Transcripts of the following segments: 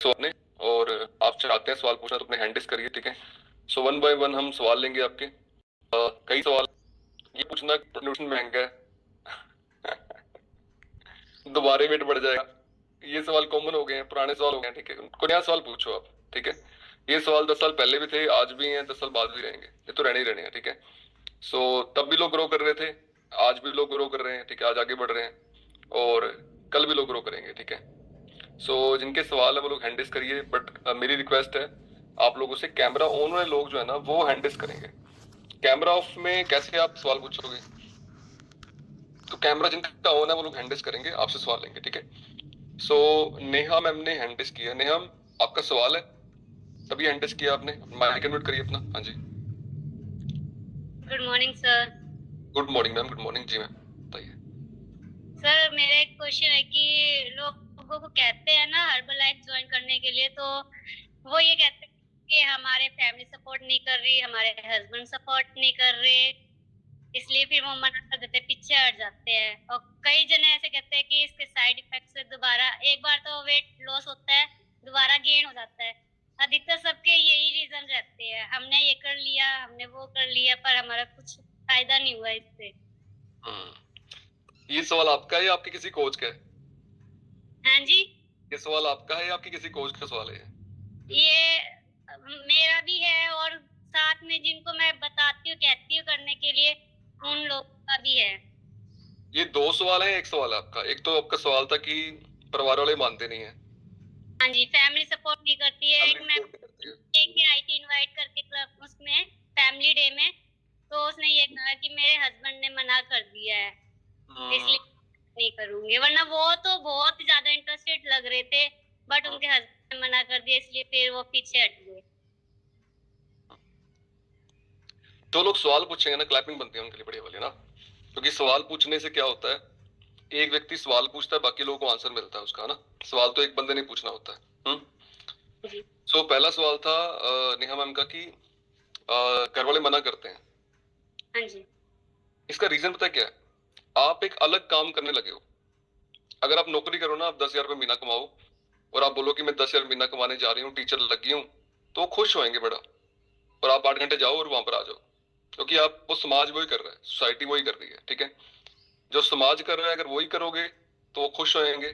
सवाल ने, और आप चाहते हैं सवाल पूछना तो अपने हैंड रेज करिए, ठीक है। सो वन बाय वन हम सवाल लेंगे आपके। कई सवाल ये पूछना प्रोन्यूशन महंगा है दोबारा वेट बढ़ जाएगा, ये सवाल कॉमन हो गए हैं, पुराने सवाल हो गए हैं, ठीक है। कोई नया सवाल पूछो आप, ठीक है। ये सवाल 10 साल पहले भी थे, आज भी हैं, 10 साल बाद भी रहेंगे, ये तो रहने ही रहने हैं, ठीक है। सो तब भी लोग ग्रो कर रहे थे, आज भी लोग ग्रो कर रहे हैं, ठीक है, आज आगे बढ़ रहे हैं, और कल भी लोग ग्रो करेंगे, ठीक है। सो जिनके सवाल है वो लोग हैंड रेज करिए, बट मेरी रिक्वेस्ट है आप लोगों से, कैमरा ऑन वाले लोग जो है ना वो हैंड रेज करेंगे। कैमरा ऑफ में कैसे आप सवाल पूछोगे? तो कैमरा जिनका ऑन है वो लोग हैंड रेज करेंगे, आपसे सवाल लेंगे, ठीक है। सो नेहा मैम ने हैंड रेज किया। नेहा मैम, आपका सवाल है, तभी हैंड रेज किया आपने, माइक अनम्यूट करिए अपना। हाँ जी, good morning sir. Good morning ma'am, good morning जी मैम, बताइए। सर मेरा एक क्वेश्चन है कि लोगों को कहते हैं ना हर्बल लाइफ ज्वाइन करने के लिए, तो वो ये कहते हैं कि हमारे फैमिली सपोर्ट नहीं कर रही, हमारे हस्बैंड सपोर्ट नहीं कर रहे, इसलिए फिर वो मना कर देते हैं, पीछे हट जाते हैं। और कई जने ऐसे कहते हैं कि इसके साइड इफेक्ट से दोबारा एक बार तो वेट लॉस होता है, दोबारा गेन हो जाता है। अधिकतर सबके यही रीजन रहते हैं, हमने ये कर लिया, हमने वो कर लिया, पर हमारा कुछ फायदा नहीं हुआ इससे। ये सवाल आपका है या आपके किसी कोच का है? हाँ जी, ये सवाल आपका है या आपके किसी कोच का सवाल है? ये मेरा भी है, और साथ में जिनको मैं बताती हूँ, कहती हूँ करने के लिए, उन लोगों का भी है। ये दो सवाल है, एक सवाल है आपका? एक तो आपका सवाल था कि परिवार वाले मानते नहीं है, हाँ जी, फैमिली सपोर्ट नहीं करती है। एक फैमिली मैं सपोर्ट नहीं करती है। लेके आई थी इनवाइट करके क्लब उसमें, फैमिली डे में, तो उसने ये कहा कि मेरे हस्बैंड ने मना कर दिया है, इसलिए नहीं करूंगी। वरना वो तो बहुत ज्यादा इंटरेस्टेड लग रहे थे, बट उनके हस्बैंड ने मना कर दिया, इसलिए फिर वो पीछे हट गए। तो लोग सवाल पूछेंगे ना, क्लैपिंग बनती है उनके लिए बढ़िया वाली ना, क्योंकि सवाल पूछने से क्या होता है, एक व्यक्ति सवाल पूछता है, बाकी लोगों को आंसर मिलता है उसका ना। सवाल तो एक बंदे ने पूछना होता है। जी। सो पहला सवाल था नेहा मैम का कि घर वाले मना करते हैं, हाँ जी। इसका रीजन पता है क्या है? आप एक अलग काम करने लगे हो। अगर आप नौकरी करो ना, आप 10,000 रुपये महीना कमाओ, और आप बोलो कि मैं 10,000 महीना कमाने जा रही हूँ, टीचर लगी हूँ, तो वो खुश होंगे बड़ा, और आप 8 घंटे जाओ और वहां पर आ जाओ, क्योंकि आप वो समाज वही कर रहा है, सोसाइटी वही कर रही है, ठीक है। जो समाज कर रहा है अगर वही करोगे तो वो खुश होएंगे।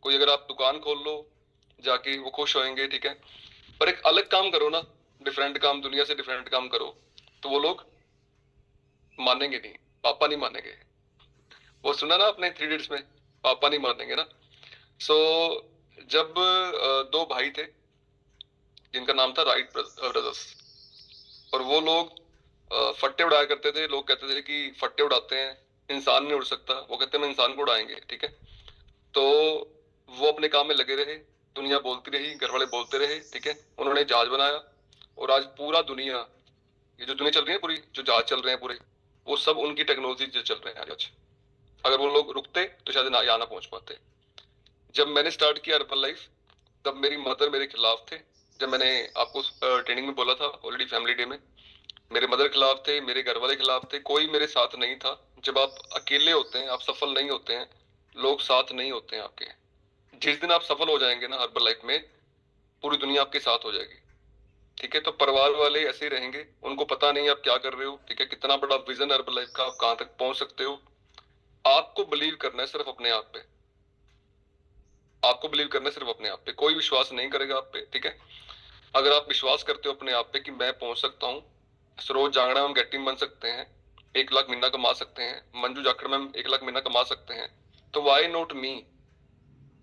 कोई अगर आप दुकान खोल लो जाके, वो खुश होएंगे, ठीक है। पर एक अलग काम करो ना, डिफरेंट काम, दुनिया से डिफरेंट काम करो, तो वो लोग मानेंगे नहीं, पापा नहीं मानेंगे। वो सुना ना आपने 3 इडियट्स में, पापा नहीं मानेंगे ना। सो जब दो भाई थे जिनका नाम था राइट ब्रदर्स, और वो लोग फट्टे उड़ाया करते थे। लोग कहते थे कि फट्टे उड़ाते हैं, इंसान नहीं उड़ सकता, वो कहते हैं हम इंसान को उड़ाएंगे, ठीक है। तो वो अपने काम में लगे रहे, दुनिया बोलती रही, घर वाले बोलते रहे, ठीक है। उन्होंने जहाज बनाया, और आज पूरा दुनिया, ये जो दुनिया चल रही है पूरी, जो जहाज चल रहे हैं पूरे, वो सब उनकी टेक्नोलॉजी से चल रहे हैं आज। अगर वो लोग रुकते तो शायद यहाँ ना पहुंच पाते। जब मैंने स्टार्ट किया अर्बन लाइफ, तब मेरी मदर मेरे खिलाफ थे। जब मैंने आपको ट्रेनिंग में बोला था ऑलरेडी, फैमिली डे में, मेरे मदर खिलाफ थे, मेरे घर वाले खिलाफ थे, कोई मेरे साथ नहीं था। जब आप अकेले होते हैं, आप सफल नहीं होते हैं, लोग साथ नहीं होते हैं आपके। जिस दिन आप सफल हो जाएंगे ना हर्बल लाइफ में, पूरी दुनिया आपके साथ हो जाएगी, ठीक है। तो परिवार वाले ऐसे ही रहेंगे, उनको पता नहीं आप क्या कर रहे हो, ठीक है, कितना बड़ा विजन हर्बल लाइफ का, आप कहां तक पहुंच सकते हो। आपको बिलीव करना है सिर्फ अपने आप पे, आपको बिलीव करना है सिर्फ अपने आप पे, कोई विश्वास नहीं करेगा आप पे, ठीक है। अगर आप विश्वास करते हो अपने आप पे कि मैं पहुंच सकता हूँ, Saroj Jangra ma'am get team बन सकते हैं, 1 लाख महीना कमा सकते हैं, मंजू जाखड़ मैम 1 लाख महीना कमा सकते हैं, तो वाई नॉट मी?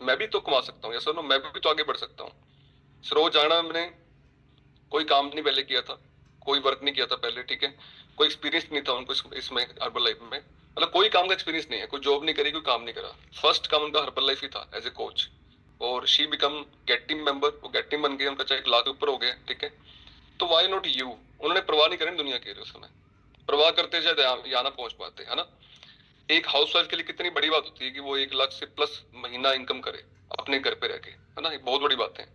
मैं भी तो कमा सकता हूँ, यस, नो, मैं भी तो आगे बढ़ सकता हूँ। सरोज जांगड़ा मैम ने कोई काम नहीं पहले किया था, कोई वर्क नहीं किया था पहले, ठीक है, कोई एक्सपीरियंस नहीं था उनको इसमें हर्बल लाइफ में, मतलब कोई काम का एक्सपीरियंस नहीं है, कोई जॉब नहीं करी, कोई काम नहीं करा। फर्स्ट काम उनका हर्बल लाइफ ही था एज ए कोच, और she become get team member, वो गेट टीम बन गए, उनका चाहे 1 लाख ऊपर हो गया, ठीक है। तो वाई नॉट यू? उन्होंने परवाह नहीं करी दुनिया की, उस समय परवाह करते शायद यहाँ ना पहुंच पाते, है ना। एक हाउस वाइफ के लिए कितनी बड़ी बात होती है कि वो 1 लाख से प्लस महीना इनकम करे अपने घर पे रह के, है ना, ये बहुत बड़ी बात है।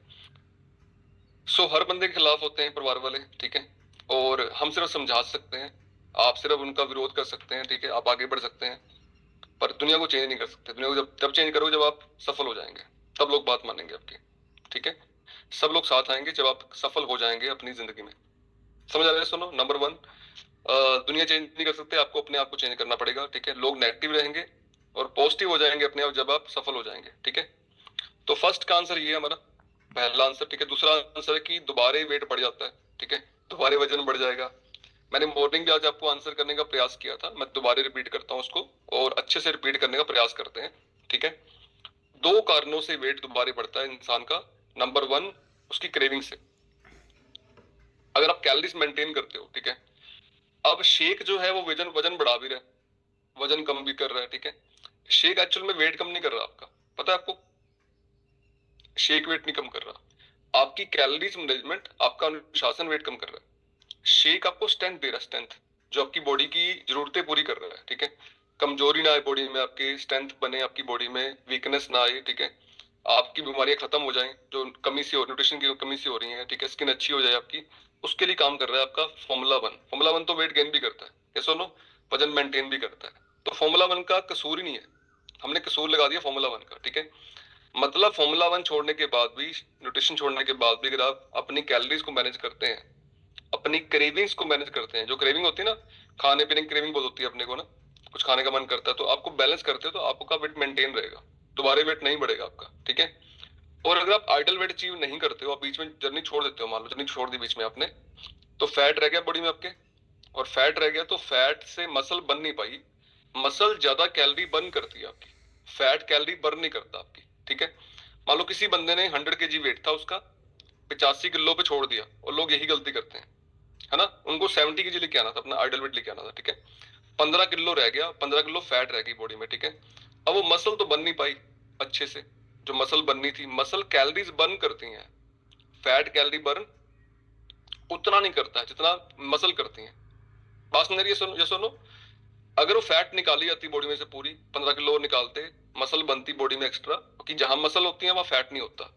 सो हर बंदे के खिलाफ होते हैं परिवार वाले, ठीक है, और हम सिर्फ समझा सकते हैं, आप सिर्फ उनका विरोध कर सकते हैं, ठीक है, आप आगे बढ़ सकते हैं, पर दुनिया को चेंज नहीं कर सकते। दुनिया को जब चेंज करोगे जब आप सफल हो जाएंगे, तब लोग बात मानेंगे आपकी, ठीक है। सब लोग साथ आएंगे जब आप सफल हो जाएंगे अपनी जिंदगी में। समझ आ रहा है? सुनो, नंबर 1, दुनिया चेंज नहीं कर सकते, आपको अपने आप को चेंज करना पड़ेगा, ठीक है। लोग नेगेटिव रहेंगे और पॉजिटिव हो जाएंगे अपने आप जब आप सफल हो जाएंगे, ठीक है। तो फर्स्ट का आंसर ये है हमारा, पहला आंसर, ठीक है। दूसरा आंसर है कि दोबारे वेट बढ़ जाता है, ठीक है, दोबारे वजन बढ़ जाएगा। मैंने मॉर्निंग भी आज आपको आंसर करने का प्रयास किया था, मैं दोबारा रिपीट करता हूँ उसको, और अच्छे से रिपीट करने का प्रयास करते हैं, ठीक है। 2 कारणों से वेट दोबारा बढ़ता है इंसान का। नंबर 1, उसकी क्रेविंग से। अगर आप कैलोरीज मेंटेन करते हो, ठीक है, अब शेक जो है वो वजन वजन बढ़ा भी रहा है, वजन कम भी कर रहा है, ठीक है। शेक एक्चुअल में वेट कम नहीं कर रहा आपका, पता है आपको? शेक वेट नहीं कम कर रहा, आपकी कैलोरीज मैनेजमेंट, आपका अनुशासन वेट कम कर रहा है। शेक आपको स्ट्रेंथ दे रहा है, स्ट्रेंथ जो आपकी बॉडी की जरूरतें पूरी कर रहा है, ठीक है। कमजोरी ना आए बॉडी में, आपकी स्ट्रेंथ बने आपकी बॉडी में, वीकनेस ना आए, ठीक है। आपकी बीमारियां खत्म हो जाएं जो कमी से हो, न्यूट्रिशन की कमी से हो रही है, ठीक है, स्किन अच्छी हो जाए आपकी, उसके लिए काम कर रहा है आपका फॉर्मूला 1। फॉर्मूला 1 तो वेट गेन भी करता है, ये सुनो, वजन मेंटेन भी करता है। तो फॉर्मूला 1 का कसूर ही नहीं है, हमने कसूर लगा दिया फॉर्मूला 1 का, ठीक है। मतलब फॉर्मूला 1 छोड़ने के बाद भी, न्यूट्रिशन छोड़ने के बाद भी, अगर आप अपनी कैलोरीज को मैनेज करते हैं, अपनी क्रेविंग्स को मैनेज करते हैं, जो क्रेविंग होती है ना, खाने पीने की क्रेविंग बहुत होती है अपने को ना, कुछ खाने का मन करता है, तो आपको बैलेंस करते हो तो आपका वेट मेंटेन रहेगा, दोबारा वेट नहीं बढ़ेगा आपका, ठीक है। और अगर आप आइडल वेट अचीव नहीं करते हो, आप बीच में जर्नी छोड़ देते हो, मान लो जर्नी छोड़ दी बीच में आपने, तो फैट रह गया बॉडी में आपके, और फैट रह गया तो फैट से मसल बन नहीं पाई। मसल ज्यादा कैलोरी बर्न करती है आपकी, फैट कैलोरी बर्न नहीं करता आपकी, ठीक है। मान लो किसी बंदे ने 100 kg वेट था उसका, 85 किलो पे छोड़ दिया, और लोग यही गलती करते हैं, है ना। उनको 70 kg लेके आना था, अपना आइडल वेट लेके आना था, ठीक है। 15 किलो रह गया, 15 किलो फैट रह गई बॉडी में, ठीक है। अब वो मसल तो बन नहीं पाई अच्छे से, जो मसल बननी थी, मसल कैलोरीज बर्न करती हैं, फैट कैलोरी बर्न उतना नहीं करता है जितना मसल करती हैं। बात समझ रही है? सुनो, ये सुनो, अगर वो फैट निकाली जाती बॉडी में से पूरी, 15 किलो निकालते, मसल बनती बॉडी में एक्स्ट्रा, क्योंकि जहां मसल होती है वहां फैट नहीं होता,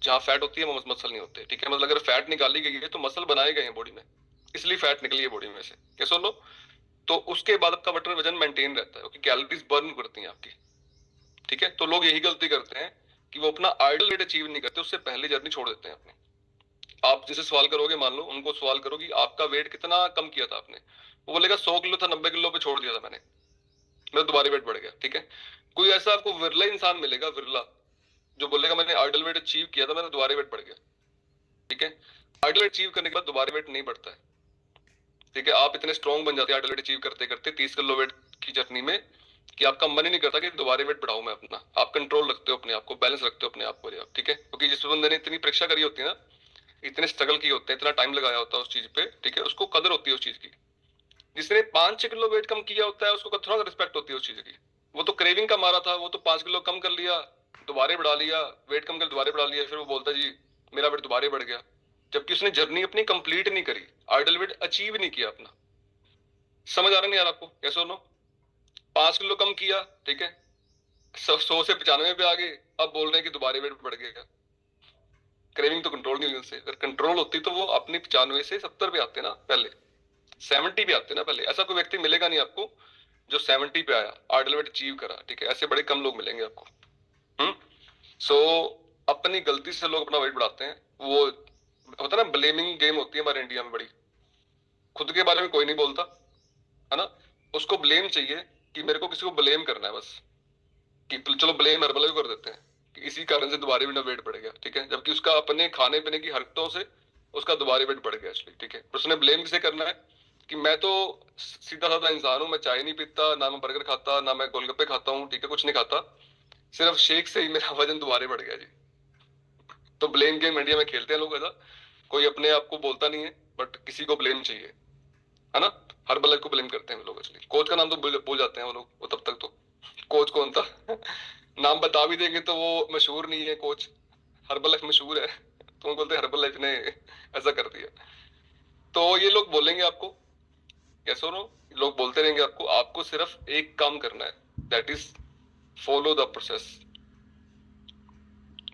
जहां फैट होती है वहां मसल नहीं होते, ठीक है। मतलब अगर फैट निकाली गई है तो मसल बनाए गए हैं बॉडी में, इसलिए फैट निकली है बॉडी में से, क्या सुनो। तो उसके बाद आपका वजन वजन मेंटेन रहता है, क्योंकि कैलोरीज बर्न करती हैं आपकी, ठीक है। तो लोग यही गलती करते हैं कि वो अपना आइडल वेट अचीव नहीं करते, उससे पहले जर्नी छोड़ देते हैं अपनी। आप जैसे सवाल करोगे, मान लो उनको सवाल करो कि आपका वेट कितना कम किया था आपने, वो बोलेगा 100 किलो था, 90 किलो पे छोड़ दिया था मैंने, मेरा दोबारा वेट बढ़ गया, ठीक है। कोई ऐसा आपको विरला इंसान मिलेगा, विरला, जो बोलेगा मैंने आइडल वेट अचीव किया था, मेरा दोबारा वेट बढ़ गया, ठीक है। आइडल वेट अचीव करने के बाद दोबारा वेट नहीं बढ़ता है, ठीक है। आप इतने स्ट्रॉन्ग बन जाते हैं आइडल वेट अचीव करते करते 30 किलो वेट की जर्नी में, कि आपका मन ही नहीं करता कि दोबारा वेट बढ़ाऊं मैं अपना। आप कंट्रोल रखते हो अपने आप को, बैलेंस रखते हो अपने आप को, ठीक है। क्योंकि जिस बंदे ने इतनी परीक्षा करी होती है ना, इतने स्ट्रगल किए होते हैं, इतना टाइम लगाया होता है उस चीज पे, ठीक है, उसको कदर होती है उस चीज की। जिसने 5-6 किलो वेट कम किया होता है उसको थोड़ा रिस्पेक्ट होती है उस चीज की। वो तो क्रेविंग का मारा था, वो तो 5 किलो कम कर लिया, दोबारा बढ़ा लिया, वेट कम कर दोबारा बढ़ा लिया, फिर वो बोलता जी मेरा वेट दोबारा बढ़ गया, जबकि उसने जर्नी अपनी कंप्लीट नहीं करी, आइडल वेट अचीव नहीं किया अपना। समझ आ रहा नहीं यार आपको? कैसे सुनो, 5 किलो कम किया, ठीक है, 100 से 95 पे आ गए, अब बोल रहे हैं कि दोबारा वेट बढ़ गया। क्रेविंग तो कंट्रोल नहीं हुई उनसे, अगर कंट्रोल होती तो वो अपनी 95 से 70 पे आते ना, पहले 70 पे आते ना पहले। ऐसा कोई व्यक्ति मिलेगा नहीं आपको जो 70 पे आया, आइडल वेट अचीव करा, ठीक है, ऐसे बड़े कम लोग मिलेंगे आपको। हम्म सो अपनी गलती से लोग अपना वेट बढ़ाते हैं, वो होता है ना, ब्लेमिंग गेम होती है हमारे इंडिया में बड़ी, खुद के बारे में कोई नहीं बोलता, है ना, उसको ब्लेम चाहिए, कि मेरे को किसी को ब्लेम करना है बस, कि चलो ब्लेम हर कर देते हैं कि इसी कारण से दोबारा भी ना वेट बढ़ गया, ठीक है, जबकि उसका अपने खाने पीने की हरकतों से उसका दोबारा वेट बढ़ गया एक्चुअली, ठीक है। उसने ब्लेम किसे करना है कि मैं तो सीधा साधा इंसान हूं, मैं चाय नहीं पीता, ना मैं बर्गर खाता, ना मैं गोलगप्पे खाता हूँ, ठीक है, कुछ नहीं खाता, सिर्फ शेक से ही मेरा वजन दोबारा बढ़ गया जी। तो ब्लेम गेम इंडिया में खेलते हैं लोग ऐसा, कोई अपने आप को बोलता नहीं है, बट किसी को ब्लेम चाहिए, है ना। हर बल्ले को ब्लेम करते हैं लोग एक्चुअली, कोच का नाम तो भूल जाते हैं वो लोग, वो तब तक तो कोच कौन था नाम बता भी देंगे तो वो मशहूर नहीं है कोच, हर्बल मशहूर है तो वो बोलते हैं हर्बल ने ऐसा कर दिया। तो ये लोग बोलेंगे आपको, कैसे हो, लोग बोलते रहेंगे आपको, आपको सिर्फ एक काम करना है, that is follow the process,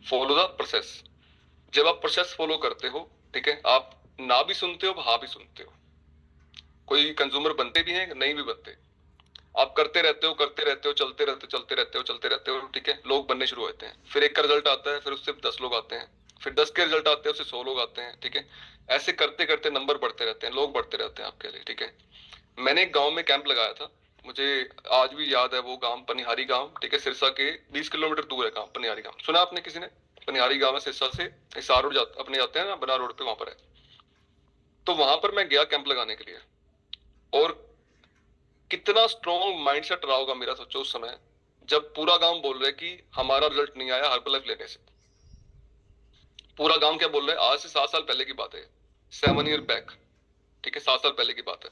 follow the process. जब आप प्रोसेस फॉलो करते हो, ठीक है, आप ना भी सुनते हो हाँ भी सुनते हो, कोई कंज्यूमर बनते भी हैं नहीं भी बनते, आप करते रहते हो करते रहते हो, चलते रहते हो चलते रहते हो चलते रहते हो, ठीक है, लोग बनने शुरू होते हैं, फिर एक का रिजल्ट आता है, फिर उससे 10 लोग आते हैं, फिर 10 के रिजल्ट आते हैं, उससे 100 लोग आते हैं, ठीक है। ऐसे करते करते नंबर बढ़ते रहते हैं, लोग बढ़ते रहते हैं आपके लिए, ठीक है। मैंने एक गांव में कैंप लगाया था, मुझे आज भी याद है वो गांव, पनिहारी गांव, ठीक है। सिरसा के 20 किलोमीटर दूर है गांव पनिहारी गांव, सुना आपने किसी ने? पनिहारी गांव है सिरसा से, हिसार रोड अपने जाते हैं ना, बना रोड पे, वहां पर है। तो वहां पर मैं गया कैंप लगाने के लिए, और कितना स्ट्रॉन्ग माइंडसेट रहा होगा मेरा, सोचो उस समय जब पूरा गांव बोल रहे कि हमारा रिजल्ट नहीं आया हर्बलाइफ लेने से। पूरा गांव क्या बोल रहा है, आज से 7 साल पहले की बात है, 7 ईयर बैक, ठीक है, 7 साल पहले की बात है।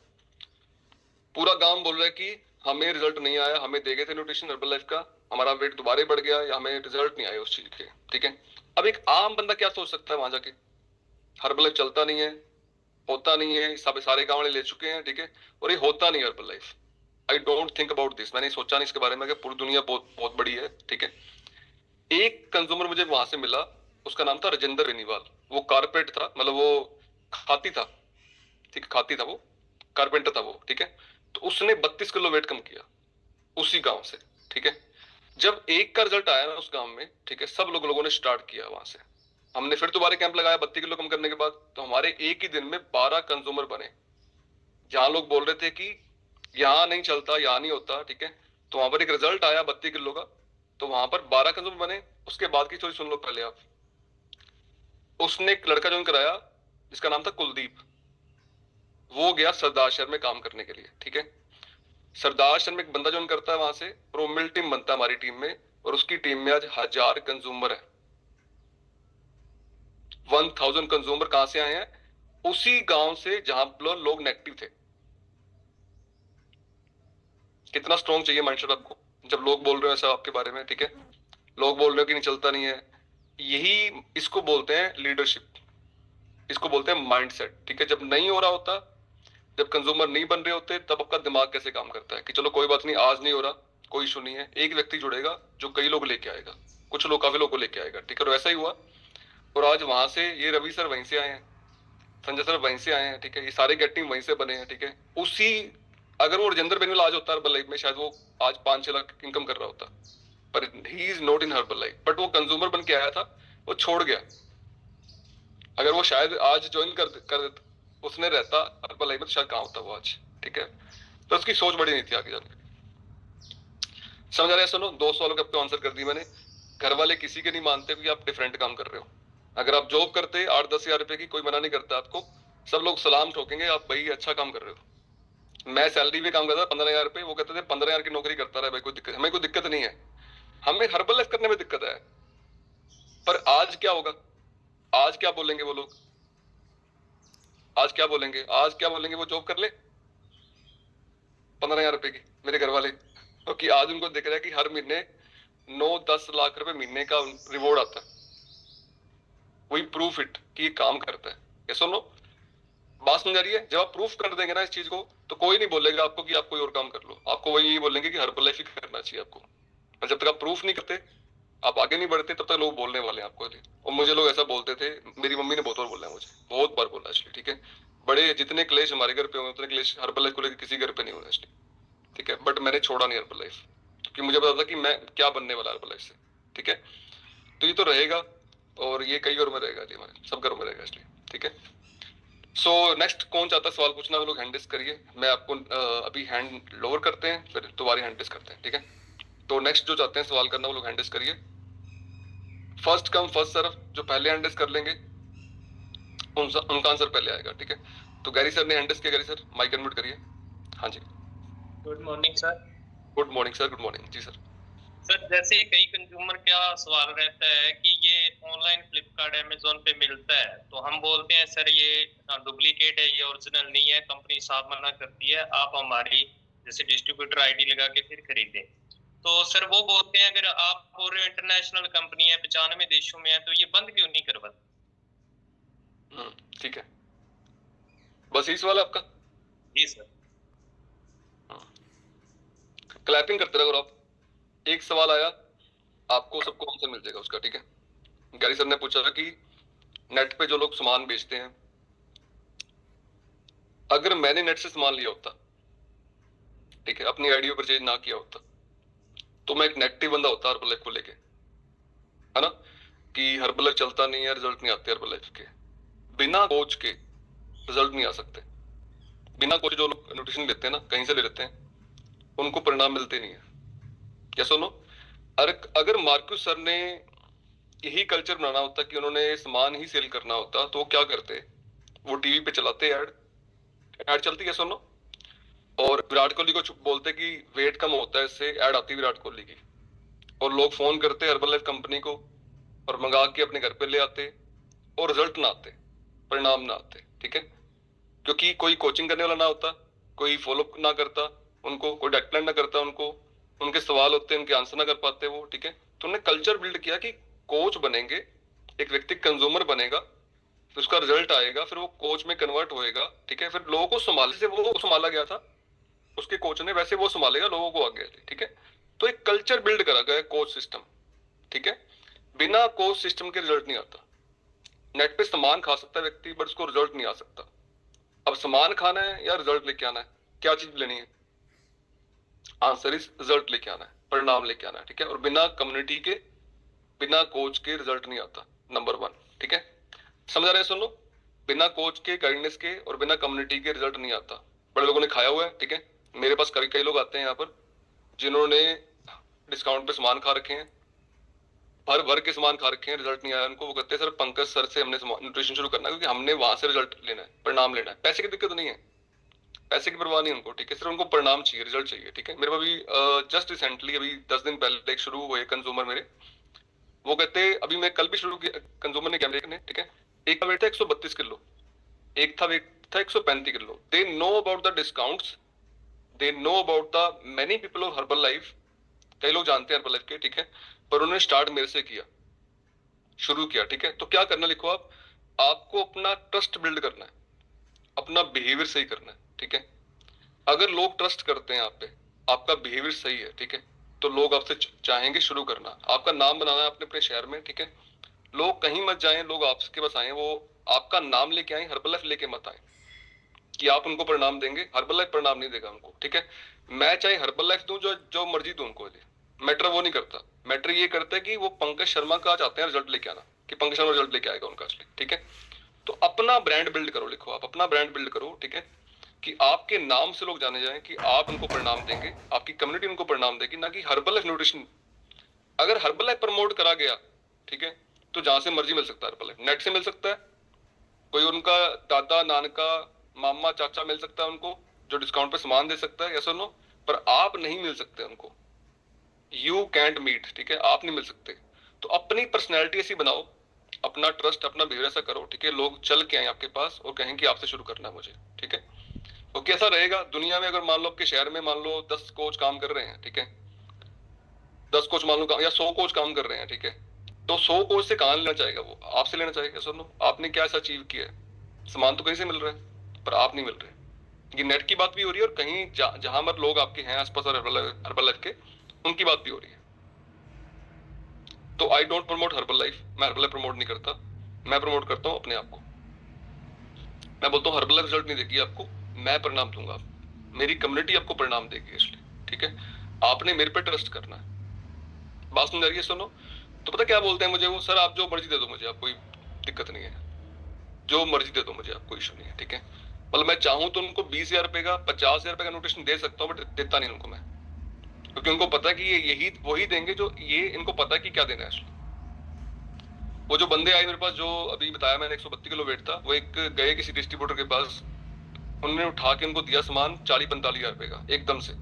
पूरा गांव बोल रहा है कि हमें रिजल्ट नहीं आया, हमें दे गए थे न्यूट्रिशन हर्बलाइफ का, हमारा वेट दोबारा बढ़ गया, या हमें रिजल्ट नहीं आया उस चीज के, ठीक है। अब एक आम बंदा क्या सोच सकता है वहां जाके, हर्बलाइफ चलता नहीं है, होता नहीं है, सब सारे गांव वाले ले चुके हैं, ठीक है, और ये होता नहीं Herbalife. I don't think about this, मैंने सोचा नहीं इसके बारे में कि पूरी दुनिया बहुत बहुत बड़ी है, ठीक है। एक कंज्यूमर मुझे वहां से मिला, उसका नाम था राजेंद्र बेनीवाल, वो कारपेट था, मतलब वो खाती था, ठीक है, खाती था वो, कारपेंटर था वो, ठीक है। तो उसने 32 किलो वेट कम किया उसी गांव से, ठीक है। जब एक का रिजल्ट आया ना उस गांव में, ठीक है, सब लोगों ने स्टार्ट किया वहां से। हमने फिर दोबारा कैंप लगाया 32 किलो कम करने के बाद, तो हमारे एक ही दिन में 12 कंज्यूमर बने। जहां लोग बोल रहे थे कि यहाँ नहीं चलता, यहाँ नहीं होता, ठीक है, तो वहां पर एक रिजल्ट आया 32 किलो का, तो वहां पर 12 कंज्यूमर बने। उसके बाद की स्टोरी सुन लो पहले आप। उसने एक लड़का ज्वाइन कराया जिसका नाम था कुलदीप, वो गया सरदार शहर में काम करने के लिए, ठीक है। सरदार शहर में एक बंदा ज्वाइन करता है वहां से, और वो मिल टीम बनता है हमारी टीम में, और उसकी टीम में आज 1000 कंज्यूमर है। 1000 कंज्यूमर कहां से आए हैं? उसी गांव से जहां लोग नेगेटिव थे। कितना स्ट्रॉन्ग चाहिए माइंडसेट आपको, जब लोग बोल रहे हो ऐसा आपके बारे में, ठीक है, लोग बोल रहे हो कि नहीं चलता नहीं है, यही इसको बोलते हैं लीडरशिप, इसको बोलते हैं माइंडसेट, ठीक है। जब नहीं हो रहा होता, जब कंज्यूमर नहीं बन रहे होते, तब आपका दिमाग कैसे काम करता है कि चलो कोई बात नहीं, आज नहीं हो रहा, कोई इशू नहीं है, एक व्यक्ति जुड़ेगा जो कई लोग लेके आएगा, कुछ लोग काफी लोग को लेके आएगा, ठीक है। और ऐसा ही हुआ, और आज वहां से ये रवि सर वहीं से आए हैं, संजय सर वहीं से आए हैं, ठीक है, ये सारे गेट टीम वहीं से बने हैं, ठीक है। उसी, अगर वो राजेंद्र बेनीवाल आज होता हर्बल लाइफ में, शायद वो आज 5-6 लाख इनकम कर रहा होता, पर he is not in herbal life. But वो कंज्यूमर बन के आया था, वो छोड़ गया। अगर वो शायद आज ज्वाइन कर उसने रहता हर्बल लाइफ में, तो शायद कहाँ होता वो आज, ठीक है। तो उसकी सोच बड़ी नहीं थी आगे जाने। समझ आ रहा है? सुनो, 2 सवालों के आपको आंसर कर दी मैंने। घर वाले किसी के नहीं मानते कि आप डिफरेंट काम कर रहे हो। अगर आप जॉब करते 8-10 हजार रुपए की, कोई मना नहीं करता आपको, सब लोग सलाम ठोकेंगे, आप भाई अच्छा काम कर रहे हो। मैं सैलरी पे काम करता था 15,000 रुपए, वो कहते थे 15,000 की नौकरी करता रहा भाई, कोई दिक्कत, हमें कोई दिक्कत नहीं है, हमें हर्बल लाइफ करने में दिक्कत है। पर आज क्या होगा, आज क्या बोलेंगे वो लोग, आज क्या बोलेंगे, आज क्या बोलेंगे, वो जॉब कर ले 15,000 रुपए की, मेरे घर वाले, क्योंकि आज उनको दिख रहा है कि हर महीने 9-10 लाख रुपए महीने का रिवॉर्ड आता है। वही प्रूफ इट कि ये काम करता है। ये सुनो, बात समझ आ रही है? जब आप प्रूफ कर देंगे ना इस चीज को, तो कोई नहीं बोलेगा आपको कि आप कोई और काम कर लो, आपको वही यही बोलेंगे कि हर्बल लाइफ ही करना चाहिए आपको। और जब तक आप प्रूफ नहीं करते, आप आगे नहीं बढ़ते, तब तक लोग बोलने वाले हैं आपको। और मुझे लोग ऐसा बोलते थे, मेरी मम्मी ने बहुत बार बोला है मुझे, बहुत बार बोला इसलिए, ठीक है। बड़े जितने क्लेश हमारे घर पे होंगे, उतने क्लेश हर्बल लाइफ को लेकर किसी घर पे नहीं होना इसलिए, ठीक है। बट मैंने छोड़ा नहीं हर्बल लाइफ, क्योंकि मुझे पता था कि मैं क्या बनने वाला हर्बल लाइफ से, ठीक है। तो ये तो रहेगा, और ये कई घरों में रहेगा जी, हमारे सब घरों में रहेगा इसलिए, ठीक है। सो नेक्स्ट कौन चाहता है सवाल पूछना, वो लोग हैंड रेस करिए। मैं आपको अभी हैंड लोअर करते हैं, फिर दोबारा हैंड रेस करते हैं, ठीक है। तो नेक्स्ट जो चाहते हैं सवाल करना, वो लोग हैंड रेस करिए। फर्स्ट कम फर्स्ट सर्व, जो पहले हैंड रेस कर लेंगे उनका आंसर पहले आएगा, ठीक है। तो गैरी सर ने हैंड रेस किया, गैरी सर माइक अनम्यूट करिए। हाँ जी, good morning sir. Good morning sir, good morning जी सर। सर जैसे कई कंज्यूमर का सवाल रहता है कि ये ऑनलाइन फ्लिपकार्ट अमेजोन पे मिलता है, तो हम बोलते हैं सर ये डुप्लीकेट है, ये ओरिजिनल नहीं है, कंपनी साफ मना करती है, आप हमारी जैसे डिस्ट्रीब्यूटर आईडी लगा के फिर खरीदें। तो सर वो बोलते हैं अगर आप बोल रहे हो इंटरनेशनल कंपनी है, 95 देशों में है, तो ये बंद क्यों नहीं करवाते? ठीक है, बस यही सवाल है आपका? जी सर। क्लैपिंग करते रहो आप, एक सवाल आया आपको सबको आंसर मिल जाएगा उसका, ठीक है। गैरी सर ने पूछा कि नेट पे जो लोग सामान बेचते हैं, अगर मैंने नेट से सामान लिया होता, ठीक है, अपनी आईडी परचेज ना किया होता, तो मैं एक नेगेटिव बंदा होता हर्बल लाइफ को लेके, है ना। कि हर्बलाइफ चलता नहीं है, रिजल्ट नहीं आते हर्बलाइफ के। बिना कोच के रिजल्ट नहीं आ सकते। बिना कोच जो लोग न्यूट्रिशन लेते हैं ना, कहीं से ले लेते हैं, उनको परिणाम मिलते नहीं है। क्या सुनो, अगर मार्क्यूस सर ने यही कल्चर बनाना होता कि उन्होंने सामान ही सेल करना होता, तो वो क्या करते? वो टीवी पे चलाते ऐड चलती है, सुनो, और विराट कोहली को बोलते कि वेट कम होता है इससे, ऐड आती विराट कोहली की, और लोग फोन करते हर्बलाइफ कंपनी को और मंगा के अपने घर पे ले आते, और रिजल्ट ना आते, परिणाम ना आते। ठीक है, क्योंकि कोई कोचिंग करने वाला ना होता, कोई फॉलो ना करता उनको, कोई डाइट प्लान ना करता उनको, उनके सवाल होते उनके आंसर ना कर पाते वो। ठीक है, तो उन्होंने कल्चर बिल्ड किया कि कोच बनेंगे, एक व्यक्ति कंज्यूमर बनेगा, फिर उसका रिजल्ट आएगा, फिर वो कोच में कन्वर्ट होएगा। ठीक है, फिर लोगों को संभालने से वो संभाला गया था उसके कोच ने, वैसे वो संभालेगा लोगों को आगे। ठीक है, तो एक कल्चर बिल्ड करा गया कोच सिस्टम। ठीक है, बिना कोच सिस्टम के रिजल्ट नहीं आता। नेट पे सामान खा सकता है व्यक्ति, बट उसको रिजल्ट नहीं आ सकता। अब सामान खाना है या रिजल्ट लेके आना है, क्या चीज लेनी है? आंसर इज रिजल्ट लेके आना है, परिणाम लेके आना है। ठीक है, और बिना कम्युनिटी के, बिना कोच के रिजल्ट नहीं आता, नंबर 1। ठीक है, समझ आ रहा है? सुन लो, बिना कोच के, गाइडेंस के और बिना कम्युनिटी के रिजल्ट नहीं आता। बड़े लोगों ने खाया हुआ है। ठीक है, मेरे पास कई लोग आते हैं यहाँ पर जिन्होंने डिस्काउंट पे सामान खा रखे हैं, भर भर के सामान खा रखे हैं, रिजल्ट नहीं आया उनको। वो कहते हैं सर पंकज सर से हमने न्यूट्रिशन शुरू करना है, क्योंकि हमने वहां से रिजल्ट लेना है, परिणाम लेना है। पैसे की दिक्कत नहीं है, पैसे की परवाह नहीं उनको। ठीक है, सिर्फ उनको परिणाम चाहिए, रिजल्ट चाहिए। ठीक है, मेरे को अभी जस्ट रिसेंटली, अभी 10 दिन पहले एक शुरू हुए कंज्यूमर मेरे, वो कहते, अभी मैं कल भी शुरू किया, कंज्यूमर ने कैमरे ने। ठीक है, एक का वेट था 132 किलो, एक था वेट था 135 kilo. They know about the discounts, they know about the many people of herbal life, कई लोग जानते हैं हर्बल लाइफ के। ठीक है, पर उन्होंने स्टार्ट मेरे से किया, शुरू किया। ठीक है, तो क्या करना, लिखो आप, आपको अपना ट्रस्ट बिल्ड करना है, अपना बिहेवियर सही करना है। ठीक है, अगर लोग ट्रस्ट करते हैं आप पे, आपका बिहेवियर सही है, ठीक है, तो लोग आपसे चाहेंगे शुरू करना। आपका नाम बनाना है अपने अपने शहर में। ठीक है, लोग कहीं मत जाएं, लोग आपके पास आए, वो आपका नाम लेके आए, हर्बल लाइफ लेके मत आए कि आप उनको परिणाम देंगे। हर्बल लाइफ परिणाम नहीं देगा उनको। ठीक है, मैं चाहे हर्बल लाइफ दूं, जो जो मर्जी दूं उनको, मैटर वो नहीं करता। मैटर ये करता है कि वो पंकज शर्मा का चाहते हैं रिजल्ट लेके आना, कि पंकज शर्मा रिजल्ट लेके आएगा उनका असली। ठीक है, तो अपना ब्रांड बिल्ड करो, लिखो आप, अपना ब्रांड बिल्ड करो। ठीक है, कि आपके नाम से लोग जाने जाएं, कि आप उनको परिणाम देंगे, आपकी कम्युनिटी उनको परिणाम देगी, ना कि हर्बल लाइफ न्यूट्रिशन। अगर हर्बल लाइफ प्रमोट करा गया, ठीक है, तो जहां से मर्जी मिल सकता है हर्बल लाइफ, नेट से मिल सकता है, कोई उनका दादा नानका मामा चाचा मिल सकता है उनको, जो डिस्काउंट पे सामान दे सकता है, या सुनो, पर आप नहीं मिल सकते उनको। You can't meet. ठीक है, आप नहीं मिल सकते। तो अपनी पर्सनैलिटी ऐसी बनाओ, अपना ट्रस्ट, अपना बिहेवियर ऐसा करो, ठीक है, लोग चल के आए आपके पास और कहें कि आपसे शुरू करना है मुझे। ठीक है, तो कैसा रहेगा दुनिया में? अगर मान लो आपके शहर में मान लो 10 कोच काम कर रहे हैं, ठीक है, 10 कोच मान लो, या 100 कोच काम कर रहे हैं, ठीक है, तो 100 कोच से कहां लेना चाहेगा? वो आपसे लेना चाहेगा। सुनो, आपने क्या ऐसा अचीव किया है? सामान तो कहीं से मिल रहा है, पर आप नहीं मिल रहे। ये नेट की बात भी हो रही है, और कहीं जहां पर लोग आपके हैं आसपास हर्बल लाइफ के, उनकी बात भी हो रही है। तो I don't promote herbal life, मैं हर्बल लाइफ प्रमोट नहीं करता, मैं प्रमोट करता हूँ अपने आप को। मैं बोलता हूँ हर्बल लाइफ रिजल्ट नहीं देगी आपको, मैं परिणाम दूंगा, मेरी कम्युनिटी आपको परिणाम देगी, इसलिए। ठीक है, आपने मेरे पे ट्रस्ट करना है। बात समझ आ रही है? सुनो, तो पता क्या बोलते हैं मुझे वो, सर आप जो मर्जी दे दो मुझे, आप कोई दिक्कत नहीं है, जो मर्जी दे दो मुझे, आप कोई इशू नहीं है। ठीक है, मतलब मैं चाहूं तो उनको 20,000 रुपए का, 50,000 रुपए का न्यूट्रिशन दे सकता हूँ, बट देता नहीं उनको मैं, क्योंकि उनको पता है कि ये यही वही देंगे जो ये इनको पता है कि क्या देना है। वो जो बंदे आए मेरे पास, जो अभी बताया मैंने 132 किलो वेट था, वो एक गए किसी डिस्ट्रीब्यूटर के पास, उन्होंने उठा के उनको दिया सामान 40-45,000 रुपए का एकदम से,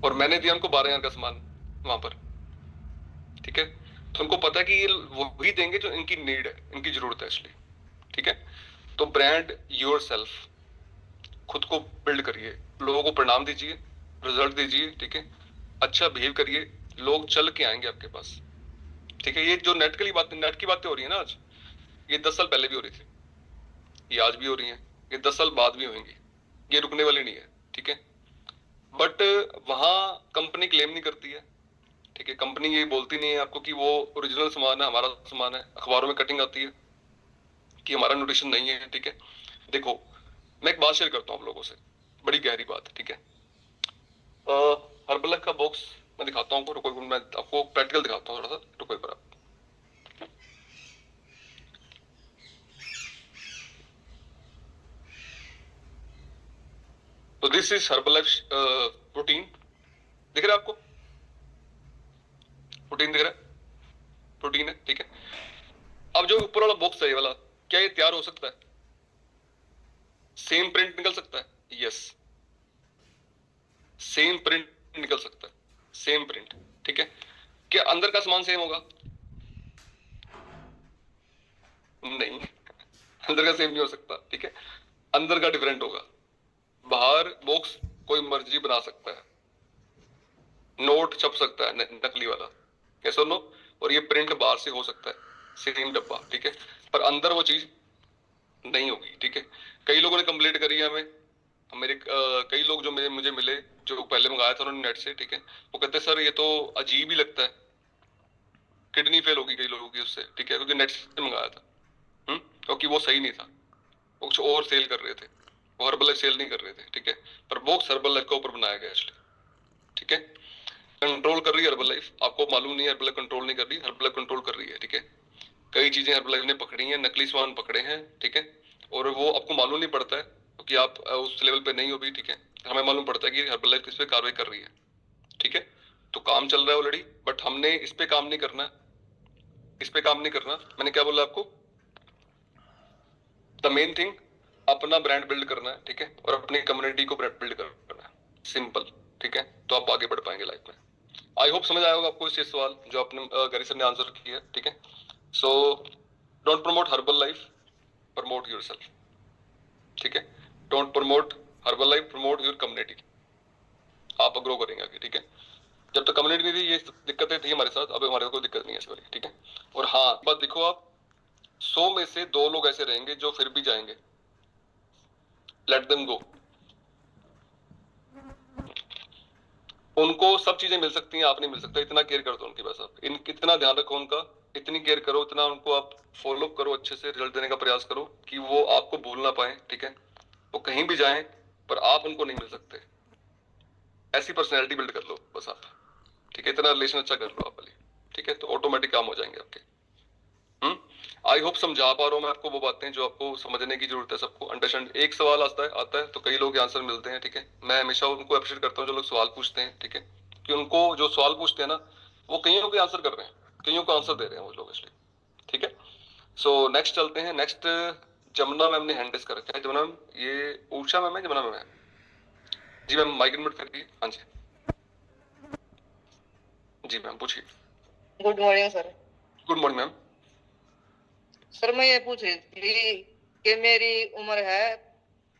और मैंने दिया उनको 12,000 का सामान वहां पर। ठीक है, तो उनको पता है कि ये वही देंगे जो इनकी नीड है, इनकी जरूरत है, इसलिए। ठीक है, तो ब्रांड योर सेल्फ, खुद को बिल्ड करिए, लोगों को परिणाम दीजिए, रिजल्ट दीजिए। ठीक है, अच्छा बिहेव करिए, लोग चल के आएंगे आपके पास। ठीक है, ये जो नेट की बातें हो रही है ना आज, ये 10 साल पहले भी हो रही थी, ये आज भी हो रही है, ये 10 साल बाद भी होंगी, ये रुकने वाली नहीं है। ठीक है, बट वहां कंपनी क्लेम नहीं करती है। ठीक है, कंपनी ये बोलती नहीं है आपको कि वो ओरिजिनल सामान है, हमारा सामान है। अखबारों में कटिंग आती है कि हमारा न्यूट्रिशन नहीं है। ठीक है, देखो मैं एक बात शेयर करता हूँ आप लोगों से, बड़ी गहरी बात। ठीक है, हर्बल का बॉक्स मैं दिखाता हूँ, रुको मैं आपको प्रैक्टिकल दिखाता हूँ थोड़ा सा, रुको एक बार आप। तो दिस इज हर्बलाइफ प्रोटीन, दिख रहा है आपको? प्रोटीन दिख रहा है? प्रोटीन है, ठीक है। अब जो ऊपर वाला बॉक्स है ये वाला, क्या ये तैयार हो सकता है? सेम प्रिंट निकल सकता है? यस, सेम प्रिंट निकल सकता है, सेम प्रिंट, ठीक है। क्या अंदर का सामान सेम होगा? नहीं, अंदर का सेम नहीं हो सकता, ठीक है। अंदर का डिफरेंट होगा। बाहर बॉक्स कोई मर्जी बना सकता है, नोट छप सकता है नकली वाला, कैसे नो, और ये प्रिंट बाहर से हो सकता है, सेम डब्बा, ठीक है, पर अंदर वो चीज नहीं होगी, ठीक है। कई लोगों ने कंप्लेंट करी है हमें, मेरे कई लोग जो मुझे मिले, जो पहले मंगाया था उन्होंने नेट से, ठीक है, वो कहते सर ये तो अजीब ही लगता है, किडनी फेल होगी कई लोगों की उससे, ठीक है, क्योंकि नेट से मंगाया था, क्योंकि वो सही नहीं था, वो कुछ और सेल कर रहे थे, वो हर्बल लाइफ सेल नहीं कर रहे थे, ठीक है, पर बॉक्स हर्बल लाइफ के ऊपर बनाया गया इसलिए, ठीक है। कंट्रोल कर रही है हर्बल लाइफ, आपको मालूम नहीं है हर्बल लाइफ कंट्रोल नहीं कर रही, हर्बल लाइफ कंट्रोल कर रही है, ठीक है। कई चीजें हर्बल लाइफ ने पकड़ी हैं, नकली सामान पकड़े हैं, ठीक है, और वो आपको मालूम नहीं पड़ता है क्योंकि आप उस लेवल पे नहीं हो भी, ठीक है। हमें मालूम पड़ता है कि हर्बल लाइफ किस पे कार्रवाई कर रही है, ठीक है। तो काम चल रहा है ऑलरेडी, बट हमने इस पे काम नहीं करना, इस पे काम नहीं करना। मैंने क्या बोला आपको? द मेन थिंग, अपना ब्रांड बिल्ड करना है, ठीक है, और अपनी कम्युनिटी को बिल्ड करना है, सिंपल, ठीक है। तो आप आगे बढ़ पाएंगे लाइफ में। आई होप समझ आया होगा आपको इस सवाल जो आपने गरी सर ने आंसर किया, ठीक है। So don't promote herbal life, promote yourself, ठीक है। Don't promote herbal life, promote your community, आप ग्रो करेंगे आगे, ठीक है। जब तक कम्युनिटी नहीं थी ये दिक्कतें थी हमारे साथ, अब हमारे को कोई दिक्कत नहीं है इस वाली, ठीक है। और हाँ बात देखो, आप 100 में से 2 लोग ऐसे रहेंगे जो फिर भी जाएंगे, लेट देम गो। उनको सब चीजें मिल सकती हैं, आप नहीं मिल सकता, इतना केयर कर दो उनकी, बस आप इतना ध्यान रखो उनका, इतनी केयर करो, इतना उनको आप फॉलो करो, अच्छे से रिजल्ट देने का प्रयास करो कि वो आपको भूल ना पाए, ठीक है। वो कहीं भी जाएं पर आप उनको नहीं मिल सकते, ऐसी पर्सनैलिटी बिल्ड कर लो बस आप, ठीक है। इतना रिलेशन अच्छा कर लो आप वाली, ठीक है, तो ऑटोमेटिक काम हो जाएंगे आपके। आई होप समझा पा रहा हूँ मैं आपको वो बातें जो आपको समझने की जरूरत है, सबको अंडरस्टैंड। एक सवाल आता है तो कई लोग आंसर मिलते हैं, ठीक है। मैं हमेशा उनको अप्रिशिएट करता हूँ जो लोग सवाल पूछते हैं, ठीक है, कि उनको जो सवाल पूछते हैं ना, वो कईयों के आंसर कर रहे हैं, कईयों को आंसर दे रहे हैं वो लोग, इसलिए, ठीक है। सो नेक्स्ट चलते हैं। नेक्स्ट जमुना मैम ने हैंड रेस कर रखा है। जमुना मैम, ये ऊषा मैम है, जमुना मैम है? जी मैम, माइक अनम्यूट कर दिए। हाँ जी, जी मैम पूछिए। Good morning sir. Good morning ma'am. Sir मैं ये पूछ रही थी कि मेरी उम्र है